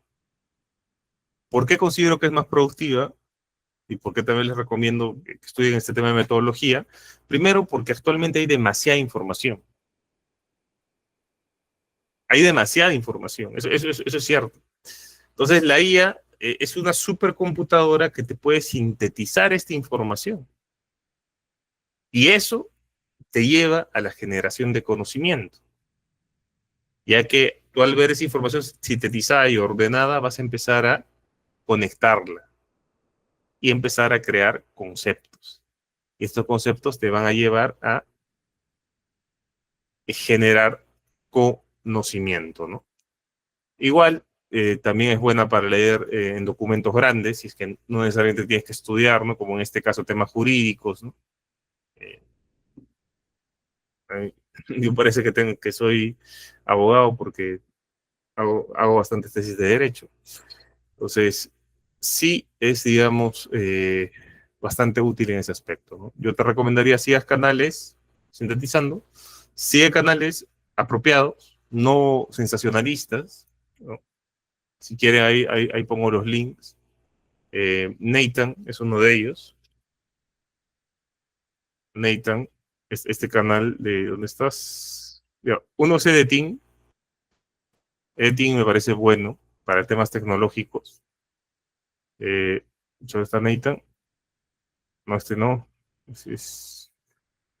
¿Por qué considero que es más productiva? Y por qué también les recomiendo que estudien este tema de metodología. Primero, porque actualmente hay demasiada información. Hay demasiada información, eso es cierto. Entonces, la IA es una supercomputadora que te puede sintetizar esta información. Y eso te lleva a la generación de conocimiento. Ya que tú al ver esa información sintetizada y ordenada, vas a empezar a conectarla y empezar a crear conceptos. Y estos conceptos te van a llevar a generar conocimiento, ¿no? Igual, también es buena para leer en documentos grandes, si es que no necesariamente tienes que estudiar, ¿no? Como en este caso, temas jurídicos, ¿no? Eh, yo parece que soy abogado porque hago bastantes tesis de derecho. Entonces, sí es, digamos, bastante útil en ese aspecto, ¿no? Yo te recomendaría sigas canales, sintetizando, sigue canales apropiados, no sensacionalistas, ¿no? Si quieren, ahí pongo los links. Nathan es uno de ellos. Nathan, este canal de ¿dónde estás? Ya, uno es Editing. Editing me parece bueno para temas tecnológicos. ¿Dónde está Nathan? No, este no. Ese es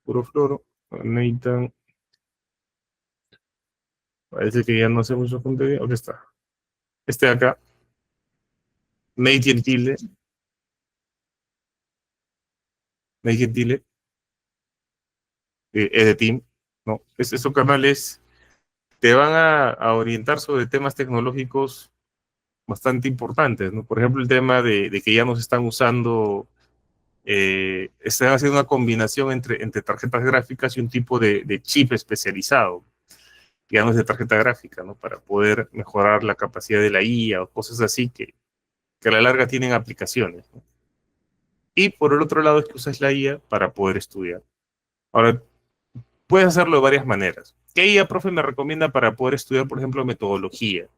puro floro. Nathan. Parece que ya no sé mucho contenido. ¿Dónde está? Este de acá. Nate Gentile. Nate Gentile. Editing. No, esos canales te van a orientar sobre temas tecnológicos bastante importantes, ¿no? Por ejemplo, el tema de que ya nos están usando, están haciendo una combinación entre tarjetas gráficas y un tipo de chip especializado, ya no es de tarjeta gráfica, ¿no? Para poder mejorar la capacidad de la IA o cosas así que a la larga tienen aplicaciones, ¿no? Y por el otro lado es que usas la IA para poder estudiar. Ahora, puedes hacerlo de varias maneras. ¿Qué IA, profe, me recomienda para poder estudiar, por ejemplo, metodología?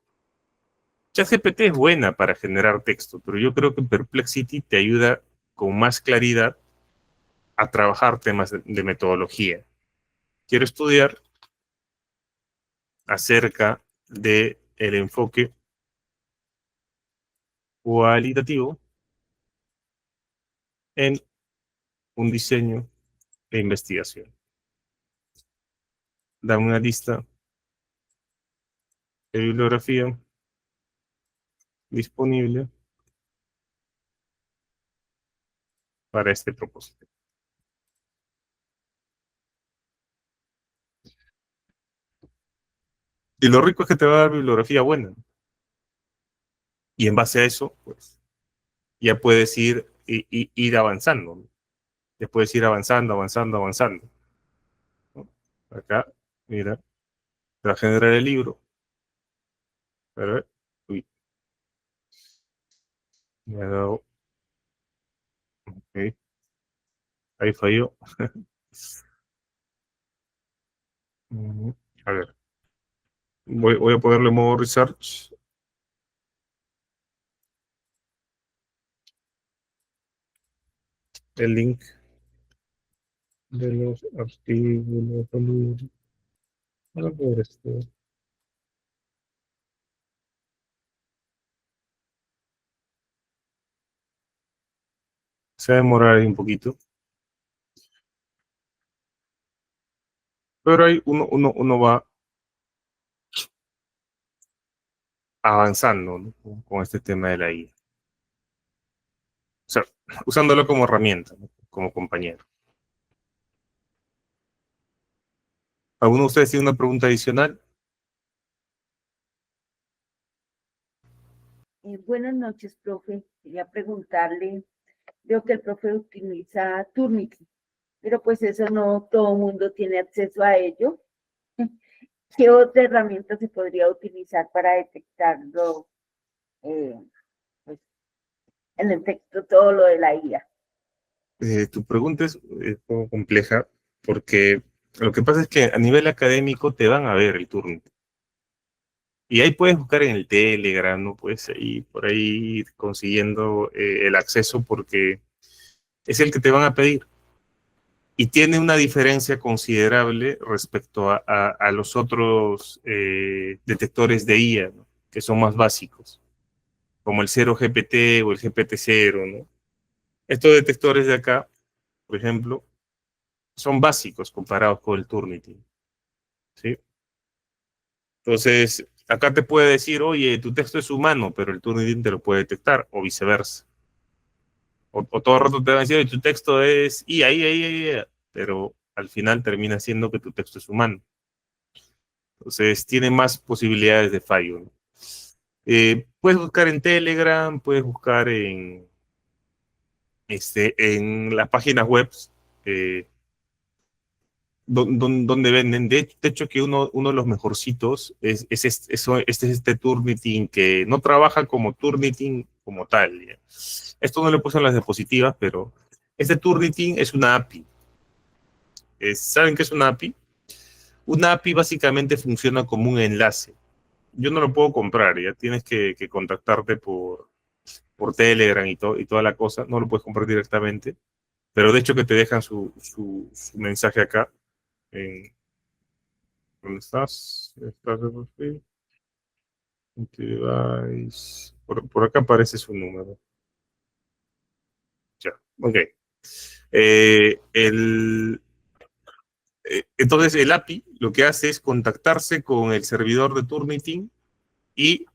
ChatGPT es buena para generar texto, pero yo creo que Perplexity te ayuda con más claridad a trabajar temas de metodología. Quiero estudiar acerca del enfoque cualitativo en un diseño de investigación. Dame una lista de bibliografía disponible para este propósito. Y lo rico es que te va a dar bibliografía buena. Y en base a eso, pues, ya puedes ir avanzando, ¿no? Ya puedes ir avanzando, ¿no? Acá, mira, te va a generar el libro. A ver, uy, me ha dado, ok, ahí falló. A ver, voy a ponerle modo research. El link de los artículos. Para poder esto. Se va a demorar ahí un poquito. Pero ahí uno va avanzando, ¿no? Con este tema de la IA. O sea, usándolo como herramienta, ¿no? Como compañero. ¿Alguno de ustedes tiene una pregunta adicional? Buenas noches, profe. quería preguntarle, veo que el profe utiliza Turnitin, pero pues eso no todo el mundo tiene acceso a ello. ¿Qué otra herramienta se podría utilizar para detectarlo pues, en el texto, todo lo de la IA? Tu pregunta es un poco compleja porque lo que pasa es que a nivel académico te van a ver el turno. Y ahí puedes buscar en el Telegram, ¿no? Puedes ir por ahí consiguiendo el acceso porque es el que te van a pedir. Y tiene una diferencia considerable respecto a los otros detectores de IA, ¿no? Que son más básicos, como el 0GPT o el GPT-0, ¿no? Estos detectores de acá, por ejemplo, son básicos comparados con el Turnitin, ¿sí? Entonces, acá te puede decir, oye, tu texto es humano, pero el Turnitin te lo puede detectar, o viceversa. O todo el rato te van a decir, oye, tu texto es IA, pero al final termina siendo que tu texto es humano. Entonces, tiene más posibilidades de fallo, ¿no? Puedes buscar en Telegram, puedes buscar en las páginas web eh, donde venden. De hecho, que uno de los mejorcitos es este Turnitin que no trabaja como Turnitin como tal, ¿ya? Esto no le puse en las diapositivas, pero este Turnitin es una API. ¿Saben qué es una API? Una API básicamente funciona como un enlace. Yo no lo puedo comprar, ya tienes que contactarte por Telegram y toda la cosa. No lo puedes comprar directamente, pero de hecho que te dejan su mensaje acá. ¿Dónde estás? ¿Estás de perfil? Device. Por acá aparece su número. Ya, ok. Entonces el API lo que hace es contactarse con el servidor de Turnitin y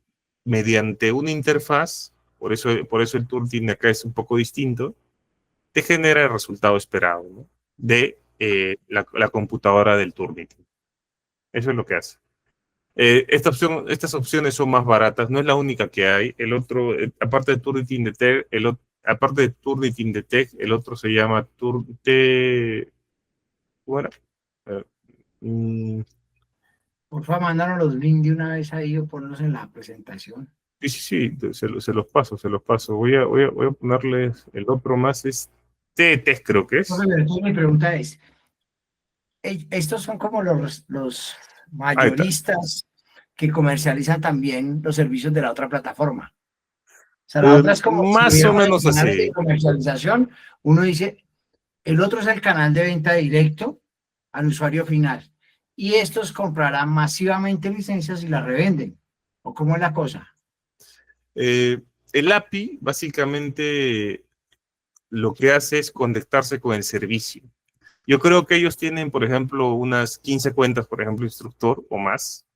mediante una interfaz, por eso el Turnitin acá es un poco distinto, te genera el resultado esperado, ¿no? De la computadora del Turnitin. Eso es lo que hace. Estas opciones son más baratas, no es la única que hay. El otro, aparte de Turnitin Detect, aparte de Turnitin Detect, el otro se llama bueno, eh, mm, Por favor, mandaron los links de una vez ahí o ponerlos en la presentación. sí, se los paso, se los paso. Voy a ponerles el otro más, es TTES, creo que es. Entonces, mi pregunta es, estos son como los Ahí está. mayoristas que comercializan también los servicios de la otra plataforma. O sea, la otra es como si Más o hubiéramos menos canales así. de comercialización. Uno dice, el otro es el canal de venta directo al usuario final. Y estos comprarán masivamente licencias y las revenden. ¿O cómo es la cosa? El API básicamente lo que hace es conectarse con el servicio. Yo creo que ellos tienen, por ejemplo, unas 15 cuentas, por ejemplo, instructor o más.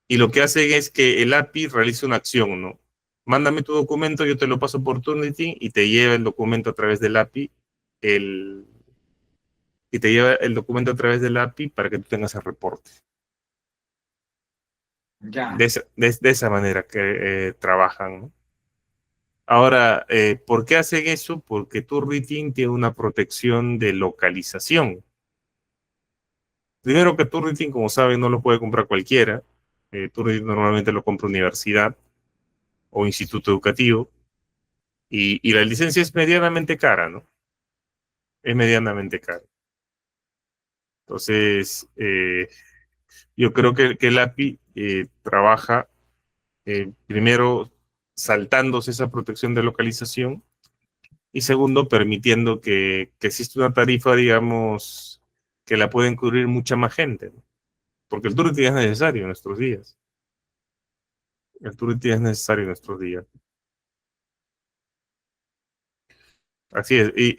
Y lo que hacen es que el API realice una acción, ¿no? Mándame tu documento, yo te lo paso por Turnitin y te lleva el documento a través del API, y te lleva el documento a través del API para que tú tengas el reporte. Ya. De esa manera que trabajan, ¿no? Ahora, ¿por qué hacen eso? Porque Turnitin tiene una protección de localización. Primero que Turnitin, como saben, no lo puede comprar cualquiera. Turnitin normalmente lo compra universidad o instituto educativo. Y la licencia es medianamente cara, ¿no? Es medianamente cara. Entonces, yo creo que el API trabaja primero saltándose esa protección de localización y segundo permitiendo que exista una tarifa, digamos, que la pueden cubrir mucha más gente, ¿no? Porque el Turnitin es necesario en nuestros días. El Turnitin es necesario en nuestros días. Así es. Y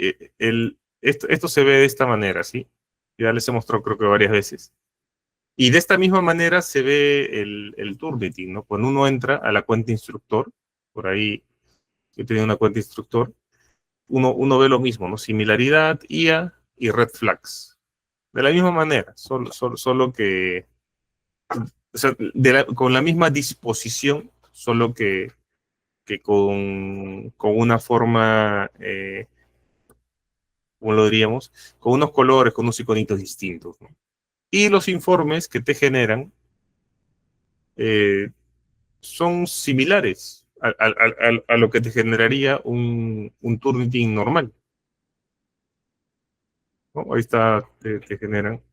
esto se ve de esta manera, ¿sí? Ya les he mostrado creo que varias veces. Y de esta misma manera se ve el Turnitin, ¿no? Cuando uno entra a la cuenta instructor, por ahí yo tenía una cuenta instructor, uno ve lo mismo, ¿no? Similaridad, IA y red flags. De la misma manera, solo que, o sea, con la misma disposición, solo que que con una forma, ¿cómo lo diríamos? Con unos colores, con unos iconitos distintos, ¿no? Y los informes que te generan son similares a lo que te generaría un Turnitin normal, ¿no? Ahí está, te generan.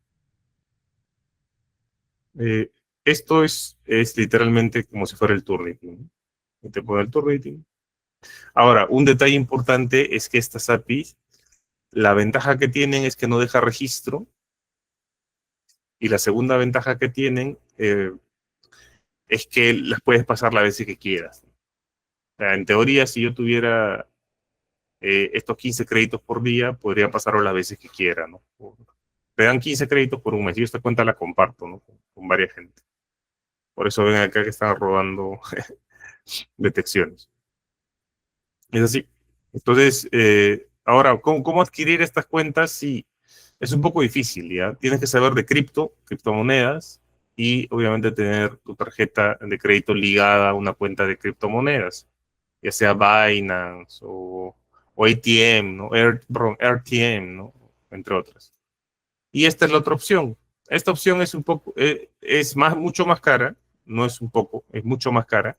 Esto es literalmente como si fuera el Turnitin, ¿no? Te pone el Turnitin. Ahora, un detalle importante es que estas APIs, la ventaja que tienen es que no deja registro, y la segunda ventaja que tienen es que las puedes pasar las veces que quieras. O sea, en teoría, si yo tuviera estos 15 créditos por día, podría pasarlo las veces que quiera, ¿no? Te dan 15 créditos por un mes. Yo esta cuenta la comparto, ¿no? Con varias gente. Por eso ven acá que están robando detecciones. Es así. Entonces, ahora, ¿cómo adquirir estas cuentas? Sí, es un poco difícil, ¿ya? Tienes que saber de criptomonedas, y obviamente tener tu tarjeta de crédito ligada a una cuenta de criptomonedas, ya sea Binance o ATM, ¿no? RTM, ¿no? Entre otras. Y esta es la otra opción. Esta opción es un poco, mucho más cara, no es un poco, es mucho más cara.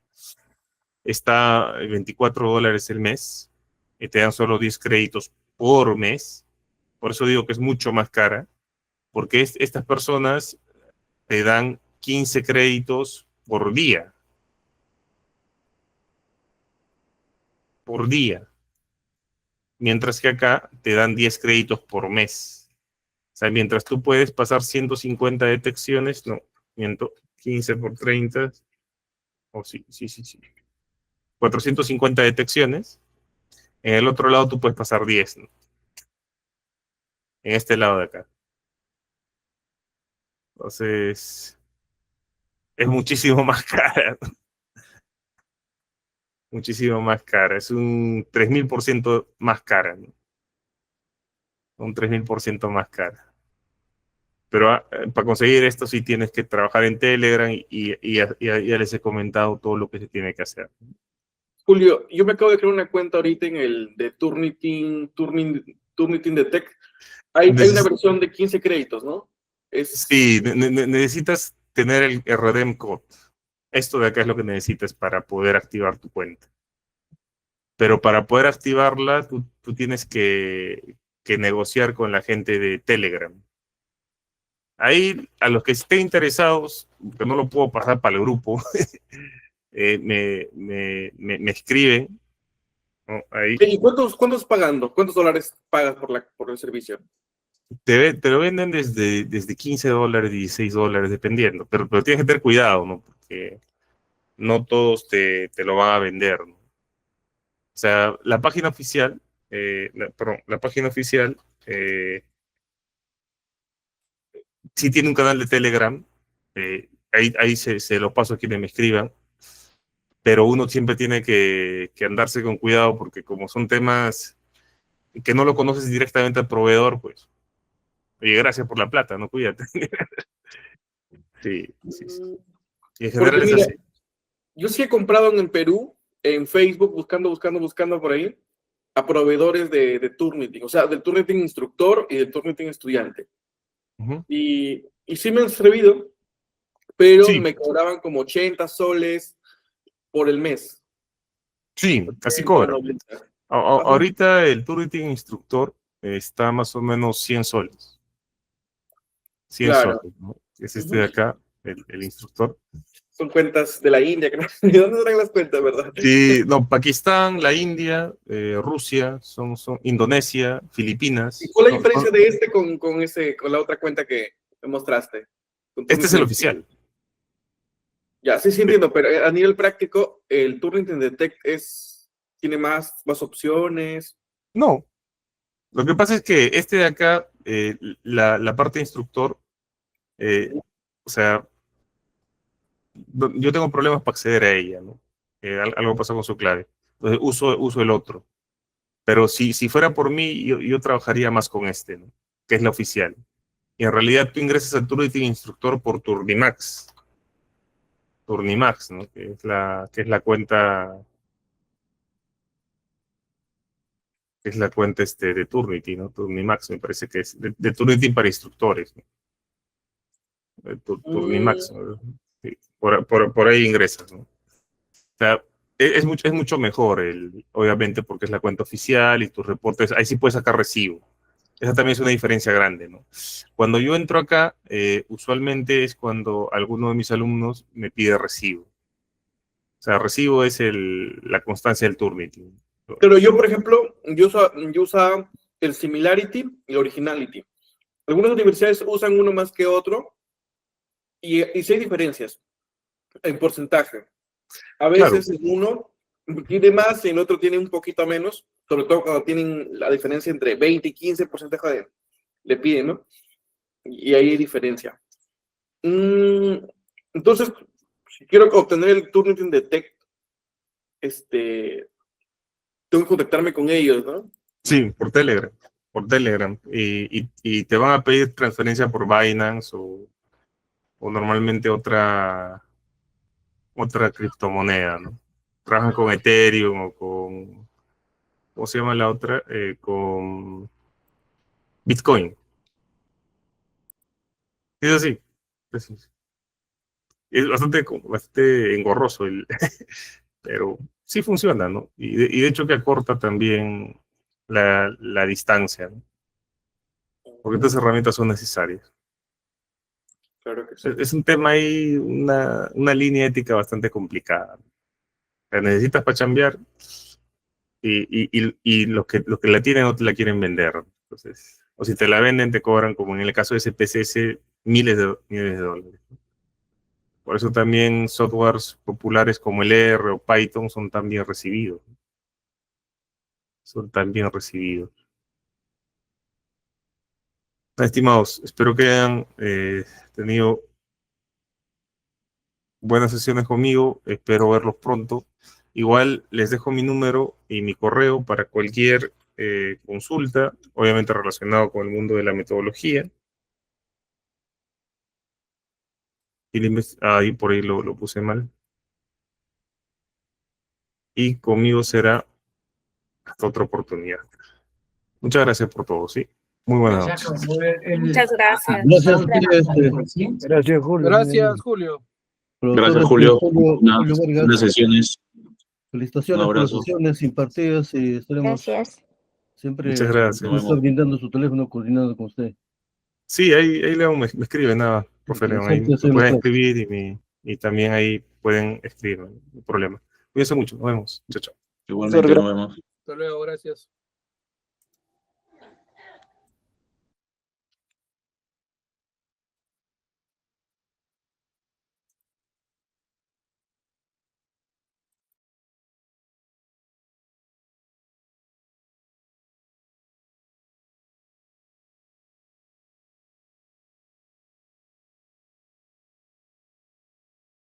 Está $24 el mes, y te dan solo 10 créditos por mes. Por eso digo que es mucho más cara, porque estas personas te dan 15 créditos por día. Por día. Mientras que acá te dan 10 créditos por mes. O sea, mientras tú puedes pasar 150 detecciones, no, 15 por 30, sí. 450 detecciones. En el otro lado tú puedes pasar 10, ¿no? En este lado de acá. Entonces, es muchísimo más cara. Muchísimo más cara. Es un 3000% más cara, ¿no? Un 3000% más cara. Pero para conseguir esto sí tienes que trabajar en Telegram, y ya les he comentado todo lo que se tiene que hacer. Julio, yo me acabo de crear una cuenta ahorita en el de Turnitin Detect. Hay una versión de 15 créditos, ¿no? Sí, necesitas tener el Redeem Code. Esto de acá es lo que necesitas para poder activar tu cuenta. Pero para poder activarla, tú tienes que negociar con la gente de Telegram. Ahí, a los que estén interesados, que no lo puedo pasar para el grupo, me escriben, ¿no? Ahí. ¿Y cuántos pagando? ¿Cuántos dólares pagas por el servicio? Te lo venden desde $15, $16, dependiendo. Pero tienes que tener cuidado, ¿no? Porque no todos te lo van a vender, ¿no? O sea, la página oficial, la página oficial sí tiene un canal de Telegram. Ahí se lo paso a quienes me escriban. Pero uno siempre tiene que andarse con cuidado, porque como son temas que no lo conoces directamente al proveedor, pues, oye, gracias por la plata, no, cuídate. Sí. Y en general Porque es mira, así. yo sí he comprado en Perú, en Facebook, buscando por ahí, a proveedores de Turnitin, o sea, del Turnitin instructor y del Turnitin estudiante. Y sí me han servido, pero Sí. me cobraban como 80 soles por el mes. Sí, así cobra. Ahorita el Turnitin instructor está más o menos 100 soles. 100 Claro. soles, ¿no? Es este de acá, el instructor. Son cuentas de la India, que no, ¿de dónde traen las cuentas, verdad? Sí, no, Pakistán, la India, Rusia, son Indonesia, Filipinas. ¿Y cuál es la diferencia de este con la otra cuenta que me mostraste? Este es el oficial. Ya, sí entiendo, pero a nivel práctico, el Turnitin Detect tiene más opciones. No, lo que pasa es que este de acá, la parte de instructor, o sea, yo tengo problemas para acceder a ella, ¿no? Algo pasó con su clave. Entonces uso el otro. Pero si fuera por mí, yo trabajaría más con este, ¿no? Que es la oficial. Y en realidad tú ingresas al Turnitin Instructor por Turnimax. Turnimax, ¿no? Que es la cuenta que es la cuenta de Turnitin, ¿no? Turnimax, me parece que es, de Turnitin para instructores, ¿no? Turnimax, ¿no? Sí, por ahí ingresas, ¿no? O sea, es mucho mejor, obviamente, porque es la cuenta oficial y tus reportes, ahí sí puedes sacar recibo. Esa también es una diferencia grande, ¿no? Cuando yo entro acá, usualmente es cuando alguno de mis alumnos me pide recibo. O sea, recibo es la constancia del Turnitin. Pero yo, por ejemplo, yo usaba el Similarity y el Originality. Algunas universidades usan uno más que otro y sí hay diferencias en porcentaje. A veces Claro. uno tiene más y el otro tiene un poquito menos, sobre todo cuando tienen la diferencia entre 20 y 15% le piden, ¿no? Y ahí hay diferencia. Entonces, si quiero obtener el Turnitin Detect, tengo que contactarme con ellos, ¿no? Sí, por Telegram. Y te van a pedir transferencia por Binance o normalmente otra criptomoneda, ¿no? Trabajan con Ethereum o con, ¿cómo se llama la otra? Con Bitcoin. Es así. Es bastante engorroso, pero sí funciona, ¿no? Y de hecho que acorta también la distancia, ¿no? Porque estas herramientas son necesarias. Claro que sí. Es un tema ahí, una línea ética bastante complicada. La necesitas para chambear y los que la tienen no te la quieren vender. Entonces, o si te la venden, te cobran, como en el caso de SPSS, miles de dólares. Por eso también softwares populares como el R o Python son tan bien recibidos. Estimados, espero que hayan tenido buenas sesiones conmigo. Espero verlos pronto. Igual les dejo mi número y mi correo para cualquier consulta, obviamente relacionado con el mundo de la metodología. Ahí por ahí lo puse mal. Y conmigo será hasta otra oportunidad. Muchas gracias por todo, ¿sí? Muy buenas noches. Muchas gracias. Gracias a ustedes. Gracias, Julio. Gracias, Julio. Gracias, Julio. Julio Vargas. Buenas sesiones. Felicitaciones Un por las abrazo. sesiones impartidas y estaremos Gracias. siempre Muchas gracias. brindando su teléfono coordinado con usted. Sí, ahí León me escribe, nada, profe León, ahí me pueden escribir y también ahí pueden escribir, no hay problema. Cuídense mucho, nos vemos. Chao, chao. Igualmente nos vemos. Hasta luego, gracias.